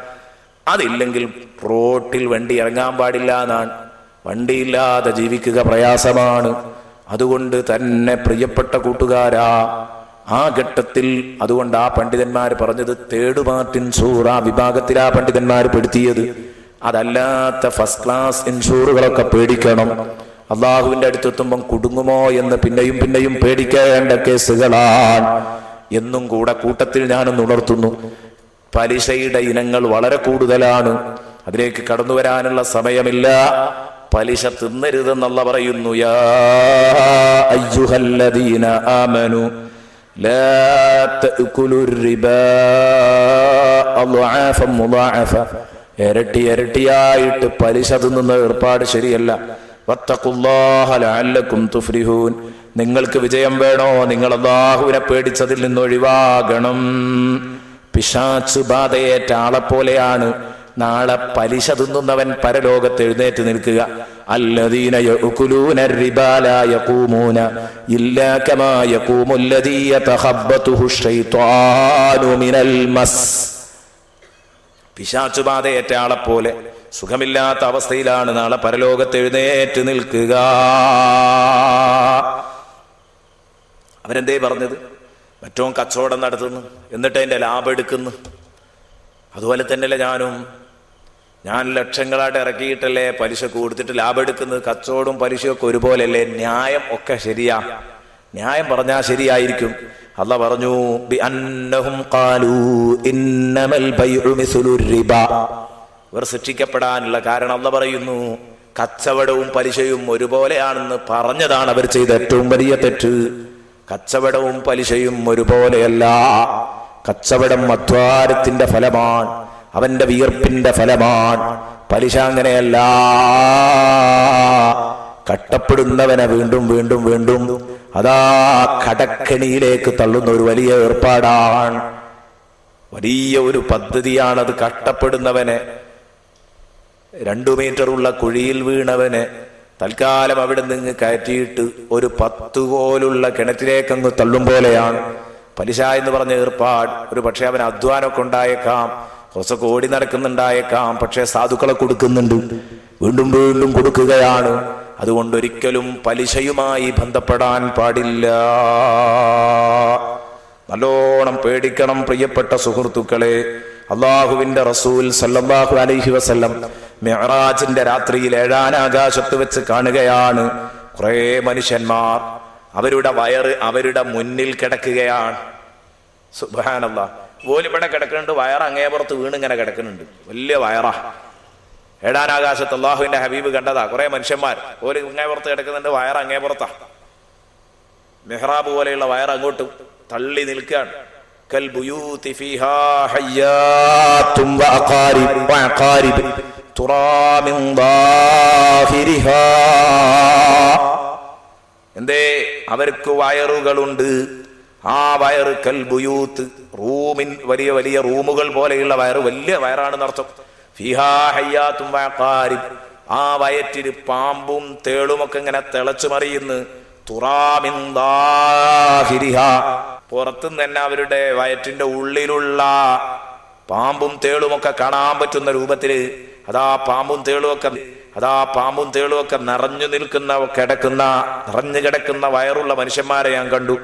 അതില്ലെങ്കിൽ റോട്ടിൽ വണ്ടി ഇറങ്ങാൻ പാടില്ല എന്നാണ്. വണ്ടിയില്ലാതെ ജീവിക്കുക പ്രയാസമാണ്. അതുകൊണ്ട് തന്നെ പ്രിയപ്പെട്ട കൂട്ടുകാരാ, ആ ഘട്ടത്തിൽ അതുകൊണ്ട് ആ പണ്ഡിതന്മാർ പറഞ്ഞത് തേർഡ് പാർട്ടി ഇൻഷൂർ ആ വിഭാഗത്തിലാ പണ്ഡിതന്മാർ പെടുത്തിയത്. അതല്ലാത്ത ഫസ്റ്റ് ക്ലാസ് ഇൻഷൂറുകളൊക്കെ പേടിക്കണം. അള്ളാഹുവിന്റെ അടുത്തെത്തുമ്പം കുടുങ്ങുമോ എന്ന് പിന്നെയും പിന്നെയും പേടിക്കേണ്ട കേസുകളാണ്. എന്നും കൂടെ കൂട്ടത്തിൽ ഞാനൊന്ന് ഉണർത്തുന്നു, പലിശയുടെ ഇനങ്ങൾ വളരെ കൂടുതലാണ്. അതിലേക്ക് കടന്നു വരാനുള്ള സമയമില്ല. പലിശ തിന്നരുതെന്നല്ല പറയുന്നു. യാ അയ്യുഹല്ലദീന ആമനു ലാ തഅകുലുർ റിബാ അദ്ആഫൻ മുദാഅഫ. ഇരട്ടി ഇരട്ടിയായിട്ട് പലിശ തിന്നുന്ന ഏർപ്പാട് ശരിയല്ല. വത്തഖുല്ലാഹ ലഅല്ലകും തുഫ്ലിഹൂൻ. നിങ്ങൾക്ക് വിജയം വേണോ? നിങ്ങൾ അല്ലാഹുവിനെ പേടിച്ചതിൽ നിന്ന് ഒഴിവാകണം. പിശാച് ബാധയേറ്റ ആളെപ്പോലെയാണ് നാളെ പലിശ തിന്നുന്നവൻ പരലോകത്ത് എഴുന്നേറ്റ് നിൽക്കുക. അല്ലദീന യഅകുലൂന റിബാ ലാ യഖൂമൂന ഇല്ലാ കമാ യഖൂമുല്ലദീ യതഖബ്ബതുഹു ശൈത്വാനു മിനൽ മസ്. പിശാച് ബാധയേറ്റ ആളെപ്പോലെ സുഖമില്ലാത്ത അവസ്ഥയിലാണ് നാളെ പരലോകത്ത് എഴുന്നേറ്റ് നിൽക്കുക. അവരെന്തേ പറഞ്ഞത്? മറ്റോ കച്ചവടം നടത്തുന്നു, എന്നിട്ട് അതിന്റെ ലാഭം എടുക്കുന്നു. അതുപോലെ തന്നെയല്ലേ ഞാൻ ലക്ഷങ്ങളായിട്ട് ഇറക്കിയിട്ടല്ലേ പലിശ കൊടുത്തിട്ട് ലാഭം എടുക്കുന്നത്. കച്ചവടവും പലിശയൊക്കെ ഒരുപോലെയല്ലേ? ന്യായം ഒക്കെ ശരിയാ, ന്യായം പറഞ്ഞാൽ ശരിയായിരിക്കും. അല്ലാഹ് പറഞ്ഞു ബിഅന്നഹും ഖാലൂ ഇന്നമൽ ബൈഉ മിസ്ലുർ റിബാ. ഇവർ ശിക്ഷിക്കപ്പെടാനുള്ള കാരണം അല്ലാഹ് പറയുന്നു, കച്ചവടവും പലിശയും ഒരുപോലെയാണെന്ന് പറഞ്ഞതാണ് അവർ ചെയ്ത ഏറ്റവും വലിയ തെറ്റ്. കച്ചവടവും പലിശയും ഒരുപോലെയല്ല. കച്ചവടം അധ്വാനത്തിന്റെ ഫലമാണ്, അവന്റെ വിയർപ്പിന്റെ ഫലമാണ്. പലിശ അങ്ങനെയല്ല. കട്ടപ്പെടുന്നവനെ വീണ്ടും വീണ്ടും വീണ്ടും അതാ കടക്കണിയിലേക്ക് തള്ളുന്ന ഒരു വലിയ ഏർപ്പാടാണ്, വലിയ ഒരു പദ്ധതിയാണത്. കട്ടപ്പെടുന്നവനെ, 2 മീറ്ററുള്ള കുഴിയിൽ വീണവനെ തൽക്കാലം അവിടെ നിന്ന് കയറ്റിയിട്ട് ഒരു 10 കോലുള്ള കിണറ്റിലേക്ക് അങ്ങ് തള്ളും പോലെയാണ് പലിശ എന്ന് പറഞ്ഞ ഏർപ്പാട്. ഒരു പക്ഷെ അവൻ അധ്വാനമൊക്കെ ഉണ്ടായേക്കാം, കുറച്ചൊക്കെ ഓടി നടക്കുന്നുണ്ടായേക്കാം, പക്ഷെ സാധുക്കളെ കൊടുക്കുന്നുണ്ട്, വീണ്ടും വീണ്ടും കൊടുക്കുകയാണ്. അതുകൊണ്ടൊരിക്കലും പലിശയുമായി ബന്ധപ്പെടാൻ പാടില്ല. നല്ലോണം പേടിക്കണം പ്രിയപ്പെട്ട സുഹൃത്തുക്കളെ. അള്ളാഹുവിന്റെ റസൂൽ സല്ലല്ലാഹു അലൈഹി വസല്ലം മിഅ്റാജിന്റെ രാത്രിയിൽ 7ാം ആകാശത്ത് വെച്ച് കാണുകയാണ് കുറെ മനുഷ്യന്മാർ. അവരുടെ വയറ് അവരുടെ മുന്നിൽ കിടക്കുകയാണ്. സുബ്ഹാനല്ലാഹ്. ഓലിവിടെ കിടക്കുന്നുണ്ട്, വയറ് അങ്ങേപ്പുറത്ത് വീണിങ്ങനെ കിടക്കുന്നുണ്ട്, വലിയ വയറാ. 7ാം ആകാശത്ത് അള്ളാഹുവിന്റെ ഹബീബ് കണ്ടതാ. കുറെ മനുഷ്യന്മാർ ഓല് അങ്ങേപ്പുറത്ത് കിടക്കുന്നുണ്ട്, വയറ് അങ്ങേപ്പുറത്താ. മെഹ്റാബ് പോലെയുള്ള വയറ് അങ്ങോട്ട് തള്ളി നിൽക്കുകയാണ്. കൽബുയൂതി ഫീഹാ ഹയ്യാത്തും വഅഖാരിബ് തുറാ മിൻ ദാഹിരിഹാ. എന്തേ? അവർക്ക് വയറുകളുണ്ട്. ആ വയറ് കൽബുയൂത്ത്, റൂമിൻ, വലിയ വലിയ റൂമുകൾ പോലെയുള്ള വയറ്, വലിയ വയറാണെന്നർത്ഥം. ഫീഹാ ഹയ്യാത്തും വഅഖാരിബ്. ആ വയറ്റിൽ പാമ്പും തേളുമൊക്കെ ഇങ്ങനെ തിളച്ചു മറിയുന്നു. തുറാ മിൻ ദാഹിരിഹാ. പുറത്തുനിന്ന് തന്നെ അവരുടെ വയറ്റിന്റെ ഉള്ളിലുള്ള പാമ്പും തേളുമൊക്കെ കാണാൻ പറ്റുന്ന രൂപത്തില് അതാ പാമ്പും തേളുമൊക്കെ നിറഞ്ഞു നിൽക്കുന്ന നിറഞ്ഞു കിടക്കുന്ന വയറുള്ള മനുഷ്യന്മാരെ ഞാൻ കണ്ടു.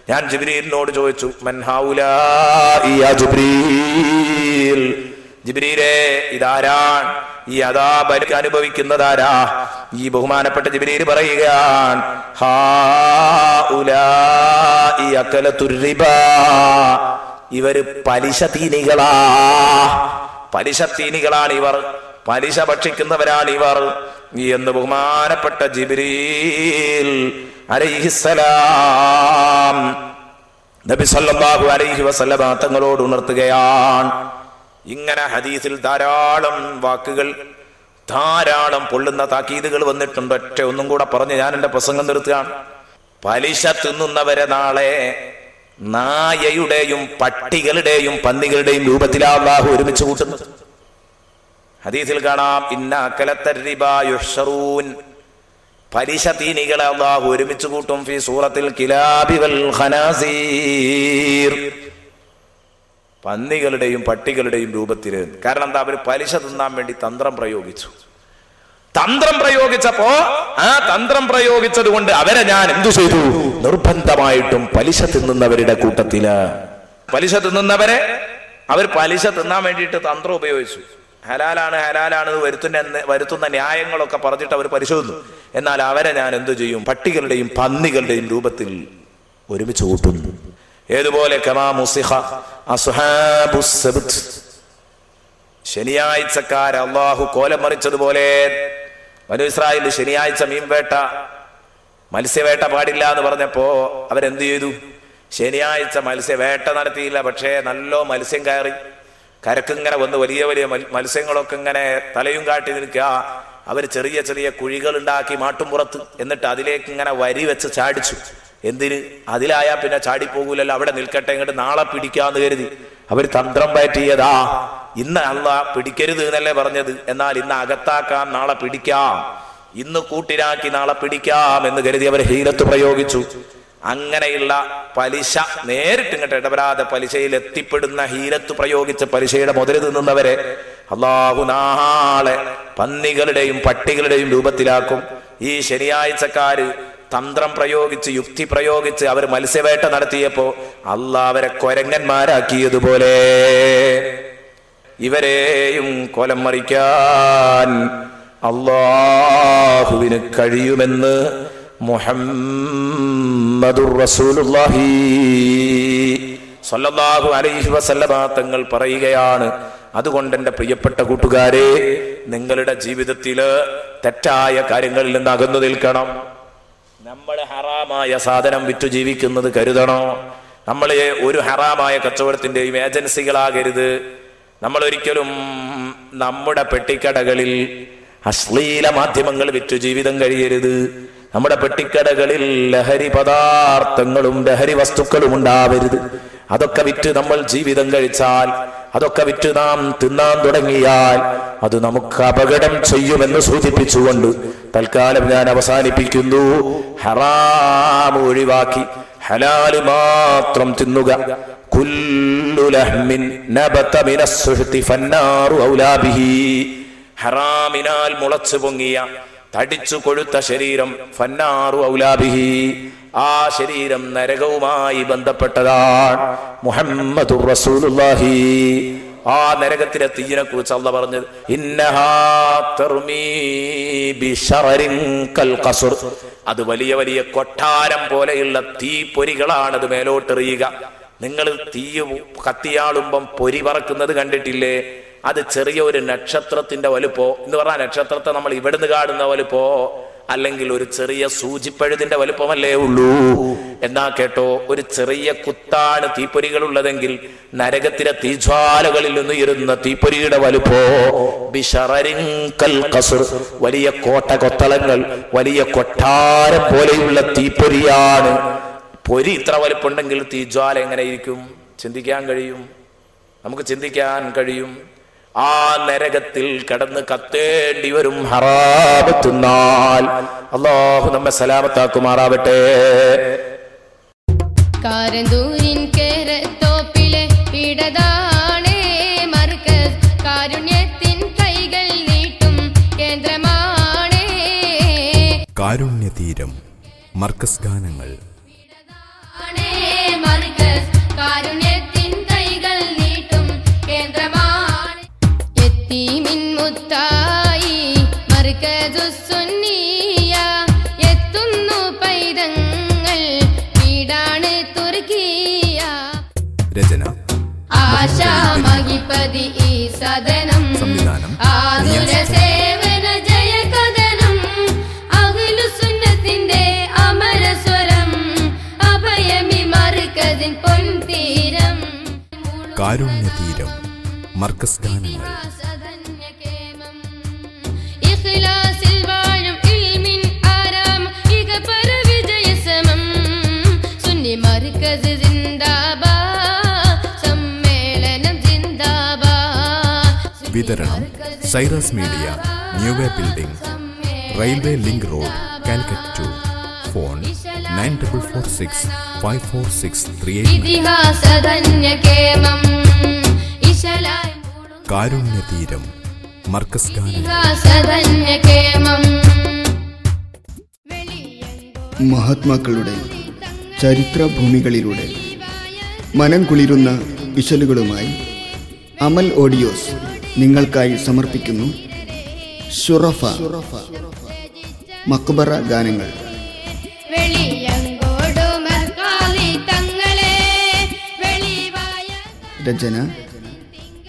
ഞാൻ ജിബ്രീലിനോട് ചോദിച്ചു, മൻ ഹൗലാഇ യാ ജിബ്രീൽ, ജിബ്രീലേ ഇതാരാണ്? ഈ അദാബ് അനുഭവിക്കുന്നതാരാ? ഈ ബഹുമാനപ്പെട്ട ജിബ്രീൽ പറയുകയാണ്, ഹൗലാഇ അകലത്തുർ റിബാ, ഇവര് പലിശ തീനികളാണ് ഇവർ, പലിശ ഭക്ഷിക്കുന്നവരാണ് ഇവർ എന്ന് ബഹുമാനപ്പെട്ട ജിബ്രീൽ അലൈഹിസ്സലാം നബി സല്ലല്ലാഹു അലൈഹി വസല്ലമ തങ്ങളോട് ഉണർത്തുകയാണ്. ഇങ്ങനെ ഹദീസിൽ ധാരാളം വാക്കുകൾ, ധാരാളം പൊള്ളുന്ന താക്കീതുകൾ വന്നിട്ടുണ്ട്. ഒറ്റ ഒന്നും കൂടെ പറഞ്ഞ് ഞാൻ എന്റെ പ്രസംഗം നിർത്തുകയാണ്. പലിശ തിന്നുന്നവരെ നാളെ നായയുടെയും പട്ടികളുടെയും പന്നികളുടെയും രൂപത്തിലാണ് അല്ലാഹു ഒരുമിച്ച് കൂട്ടുന്നത്. ഹദീസിൽ കാണാം, ഇന്ന അകലത്തരിബാ യുഹ്ശറൂൻ, പലിശ തീനികളെ അല്ലാഹു ഒരുമിച്ച് കൂട്ടും. ഫീ സൂറത്തിൽ കിലാബി വൽ ഖനാസീർ, പന്നികളുടെയും പട്ടികളുടെയും രൂപത്തിൽ. കാരണം എന്താ? അവർ പലിശ തിന്നാൻ വേണ്ടി തന്ത്രം പ്രയോഗിച്ചു. തന്ത്രം പ്രയോഗിച്ചപ്പോ ആ തന്ത്രം പ്രയോഗിച്ചത് കൊണ്ട് അവരെ ഞാൻ എന്തു ചെയ്തു? നിർബന്ധമായിട്ടും പലിശ തിന്നുന്നവരുടെ കൂട്ടത്തില്. പലിശ തിന്നുന്നവരെ അവർ പലിശ തിന്നാൻ വേണ്ടിയിട്ട് തന്ത്രം ഉപയോഗിച്ചു. ഹലാലാണ് ഹലാലാണ് വരുത്തുന്ന ന്യായങ്ങളൊക്കെ പറഞ്ഞിട്ട് അവർ പലിശ തിന്നു. എന്നാൽ അവരെ ഞാൻ എന്തു ചെയ്യും? പട്ടികളുടെയും പന്നികളുടെയും രൂപത്തിൽ ഒരുമിച്ച് കൂട്ടുന്നു. ഏതുപോലെ കമാ മുസിഖ അസ്ഹാബുസ് സബ്ത്, ശനിയാഴ്ചക്കാരെ അല്ലാഹു കോലം മറിച്ചതുപോലെ ബനൂ ഇസ്രായേൽ ശനിയാഴ്ച മീൻവേട്ട, മത്സ്യവേട്ട പാടില്ല എന്ന് പറഞ്ഞപ്പോ അവരെന്ത് ചെയ്തു? ശനിയാഴ്ച മത്സ്യവേട്ട നടത്തിയില്ല. പക്ഷേ നല്ല മത്സ്യം കയറി കരക്കിങ്ങനെ വന്ന് വലിയ വലിയ മത്സ്യങ്ങളൊക്കെ ഇങ്ങനെ തലയും കാട്ടി നിൽക്കുക. അവർ ചെറിയ ചെറിയ കുഴികൾ ഉണ്ടാക്കി മാട്ടുംപുറത്ത്, എന്നിട്ട് അതിലേക്ക് ഇങ്ങനെ വരി വെച്ച് ചാടിച്ചു. എന്തിന്? അതിലായാ പിന്നെ ചാടിപ്പോകൂലല്ലോ, അവിടെ നിൽക്കട്ടെ, ഇങ്ങോട്ട് നാളെ പിടിക്കാന്ന് കരുതി അവർ തന്ത്രം പറ്റിയതാ. ഇന്ന് അല്ലാഹ് പിടിക്കരുത് എന്നല്ലേ പറഞ്ഞത്, എന്നാൽ ഇന്ന് അകത്താക്കാം, നാളെ പിടിക്കാം, ഇന്ന് കൂട്ടിനാക്കി നാളെ പിടിക്കാം എന്ന് കരുതി അവർ ഹീലത്ത് പ്രയോഗിച്ചു. അങ്ങനെയുള്ള പലിശ നേരിട്ട് ഇങ്ങോട്ട് ഇടപെടാതെ പലിശയിൽ എത്തിപ്പെടുന്ന ഹീലത്ത് പ്രയോഗിച്ച് പലിശയുടെ മുതൽ തിന്നുന്നവരെ അല്ലാഹു നാളെ പന്നികളുടെയും പട്ടികളുടെയും രൂപത്തിലാക്കും. ഈ ശനിയാഴ്ചക്കാര് തന്ത്രം പ്രയോഗിച്ച് യുക്തി പ്രയോഗിച്ച് അവർ മത്സ്യവേട്ട നടത്തിയപ്പോ അല്ലാഹ് അവരെ കൊരങ്ങന്മാരാക്കിയതുപോലെ ഇവരെയും കൊലം മറിക്കാൻ അല്ലാഹുവിന് കഴിയുമെന്ന് മുഹമ്മദുർ റസൂലുള്ളാഹി സ്വല്ലല്ലാഹു അലൈഹി വസല്ലമ തങ്ങൾ പറയുകയാണ്. അതുകൊണ്ട് എൻ്റെ പ്രിയപ്പെട്ട കൂട്ടുകാരെ, നിങ്ങളുടെ ജീവിതത്തില് തെറ്റായ കാര്യങ്ങളിൽ നിന്ന് അകന്നു നിൽക്കണം. നമ്മൾ ഹറാമായ സാധനം വിറ്റു ജീവിക്കുന്നത് കരുതണോ? നമ്മൾ ഒരു ഹറാമായ കച്ചവടത്തിന്റെയും ഏജൻസികളാകരുത്. നമ്മൾ ഒരിക്കലും നമ്മുടെ പെട്ടിക്കടകളിൽ അശ്ലീല മാധ്യമങ്ങൾ വിറ്റു ജീവിതം കഴിയരുത്. നമ്മുടെ പെട്ടിക്കടകളിൽ ലഹരി പദാർത്ഥങ്ങളും ലഹരി വസ്തുക്കളും ഉണ്ടാവരുത്. അതൊക്കെ വിറ്റ് നമ്മൾ ജീവിതം കഴിച്ചാൽ, അതൊക്കെ വിറ്റ് നാം തിന്നാൻ തുടങ്ങിയാൽ അത് നമുക്ക് അപകടം ചെയ്യുമെന്ന് സൂചിപ്പിച്ചുകൊണ്ട് തൽക്കാലം ഞാൻ അവസാനിപ്പിക്കുന്നു. ഹറാം ഒഴിവാക്കി ഹലാല് മാത്രം തിന്നുക. കുല്ലു ലഹ്മിൻ നബത മിനസ് സുഹ്തി ഫന്നാറു ഔലാ ബിഹി, ഹറാമിനാൽ മുളച്ചു പൊങ്ങിയ തടിച്ചു കൊഴുത്ത ശരീരം ഫന്നാറു ഔലാ ബിഹി, ആ ശരീരം നരകവുമായി ബന്ധപ്പെട്ടതാണ്. മുഹമ്മദുർ റസൂലുള്ളാഹി ആ നരകത്തിലെ തീയിനെ കുറിച്ച് അല്ലാഹ് പറഞ്ഞത് ഇന്നഹാ തർമീ ബിശറരിൻ കൽ ഖസ്ർ, അത് വലിയ വലിയ കൊട്ടാരം പോലെയുള്ള തീപ്പൊരികളാണ് അത് മേലോട്ടെറിയുക. നിങ്ങൾ തീ കത്തിയാളുമ്പം പൊരി പറക്കുന്നത് കണ്ടിട്ടില്ലേ? അത് ചെറിയ ഒരു നക്ഷത്രത്തിന്റെ വലുപ്പോ എന്ന് പറഞ്ഞാൽ നക്ഷത്രത്തെ നമ്മൾ ഇവിടുന്ന് കാണുന്ന വലുപ്പോ അല്ലെങ്കിൽ ഒരു ചെറിയ സൂചിപ്പഴുതിന്റെ വലുപ്പമല്ലേ ഉള്ളൂ. എന്നാ കേട്ടോ, ഒരു ചെറിയ കുത്താണ് തീപ്പൊരികൾ ഉള്ളതെങ്കിൽ നരകത്തിലെ തീജ്വാലകളിൽ നിന്ന് ഇരുന്ന തീപ്പൊരിയുടെ വലുപ്പോ ബിശറരിൻ കൽ ഖസ്ർ, വലിയ കോട്ട കൊത്തളങ്ങൾ, വലിയ കൊട്ടാരം പോലെയുള്ള തീപ്പൊരിയാണ്. പൊരി ഇത്ര വലുപ്പുണ്ടെങ്കിൽ തീജ്വാല എങ്ങനെ ഇരിക്കും? ചിന്തിക്കാൻ കഴിയും? നമുക്ക് ചിന്തിക്കാൻ കഴിയും? ആ നരകത്തിൽ കടന്ന് കത്തേണ്ടി വരും ഹറാമ് തിന്നാൽ. അല്ലാഹു നമ്മെ സലാമത്താക്കുമാറാവട്ടെ. കാരന്തൂരിൻ കേരത്തോപ്പിലെ ഇടതാണേ മർക്കസ്, കാരുണ്യത്തിൻ കൈകൾ നീട്ടും കേന്ദ്രമാണേ. കാരുണ്യതീരം മർക്കസ് ഗാനങ്ങൾ. മർക്കസ് കാരുണ്യത്തിൻ കൈകൾ നീട്ടും കേന്ദ്രമാണ്. യത്തീമിൻ മുത്തായി മർക്കസുസ്സുന്നിയ എത്തുന്നു പൈതങ്ങൾ, വീടാണ് തുർക്കിയ. രചന ആശാമഹിപതി ഈ സദനം, ആതുര സേവന ജയ കഥനം, അഹ്ലുസുന്നത്തിന്റെ അമരസ്വരം, അഭയമി മർക്കസിൻ മർക്കസ് ഗാനങ്ങൾ. വിതരണം സൈറസ് മീഡിയ, ന്യൂ വേ building, railway link road, Calicut 2. Phone 9446546389. കാരുണ്യതീരം Markaz ഗാനങ്ങൾ. മഹാത്മാക്കളുടെ ചരിത്രഭൂമികളിലൂടെ മനം കുളിരുന്ന ഇശലുകളുമായി അമൽ ഓഡിയോസ് നിങ്ങൾക്കായി സമർപ്പിക്കുന്നു ഷുറഫ മക്ബറ ഗാനങ്ങൾ. രചന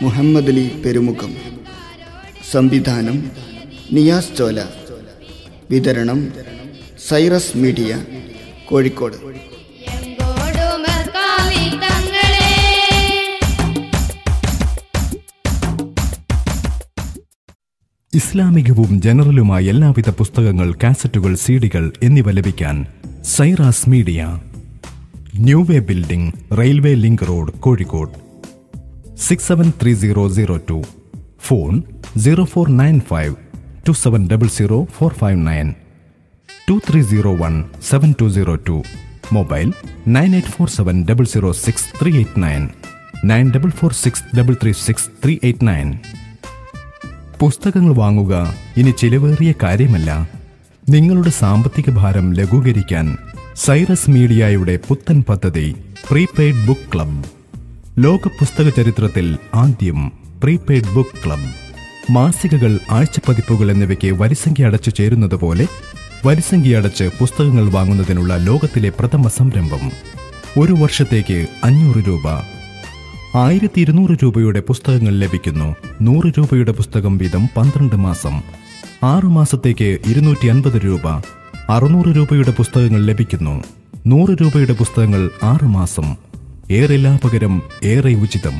മുഹമ്മദ് അലി പെരുമുഖം. സംവിധാനം നിയാസ് ചോല. വിതരണം സൈറസ് മീഡിയ, കോഴിക്കോട്. ഇസ്ലാമികവും ജനറലുമായ എല്ലാവിധ പുസ്തകങ്ങൾ, കാസറ്റുകൾ, സീഡികൾ എന്നിവ ലഭിക്കാൻ സൈറാസ് മീഡിയ, ന്യൂ വേ building, railway link road, Kozhikode. 673002. Phone 049527000459. 23017202. Mobile 9847006389. 9446336389. പുസ്തകങ്ങൾ വാങ്ങുക ഇനി ചിലവേറിയ കാര്യമല്ല. നിങ്ങളുടെ സാമ്പത്തിക ഭാരം ലഘൂകരിക്കാൻ സൈറസ് മീഡിയയുടെ പുത്തൻ പദ്ധതി പ്രീപെയ്ഡ് ബുക്ക് ക്ലബ്. ലോക പുസ്തക ചരിത്രത്തിൽ ആദ്യം പ്രീപെയ്ഡ് ബുക്ക് ക്ലബ്. മാസികകൾ, ആഴ്ചപ്പതിപ്പുകൾ എന്നിവയ്ക്ക് വരിസംഖ്യ അടച്ചു ചേരുന്നത് പോലെ വരിസംഖ്യ അടച്ച് പുസ്തകങ്ങൾ വാങ്ങുന്നതിനുള്ള ലോകത്തിലെ പ്രഥമ സംരംഭം. ഒരു വർഷത്തേക്ക് 500 രൂപ. 1200 രൂപയുടെ പുസ്തകങ്ങൾ ലഭിക്കുന്നു. 100 രൂപയുടെ പുസ്തകം വീതം 12 മാസം. 6 മാസത്തേക്ക് 250 രൂപ. 600 രൂപയുടെ പുസ്തകങ്ങൾ ലഭിക്കുന്നു. 100 രൂപയുടെ പുസ്തകങ്ങൾ 6 മാസം. ഏറെ ലാഭകരം, ഏറെ ഉചിതം.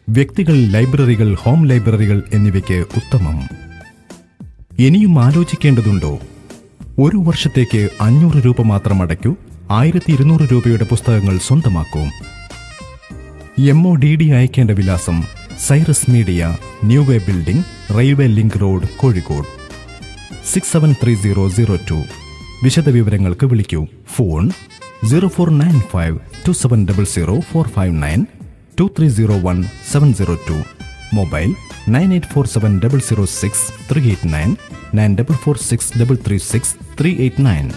വ്യക്തികൾ, ലൈബ്രറികൾ, ഹോം ലൈബ്രറികൾ എന്നിവയ്ക്ക് ഉത്തമം. ഇനിയും ആലോചിക്കേണ്ടതുണ്ടോ? ഒരു വർഷത്തേക്ക് 500 രൂപ മാത്രം അടയ്ക്കൂ. 1200 രൂപയുടെ പുസ്തകങ്ങൾ സ്വന്തമാക്കൂ. MODD അയക്കേണ്ട വിലാസം സൈറസ് മീഡിയ, ന്യൂ വേ building, railway link road, Kozhikode. 673002. വിശദവിവരങ്ങൾക്ക് വിളിക്കൂ. ഫോൺ 049527000459. 2301-702. മൊബൈൽ 9847006389. 9446336389.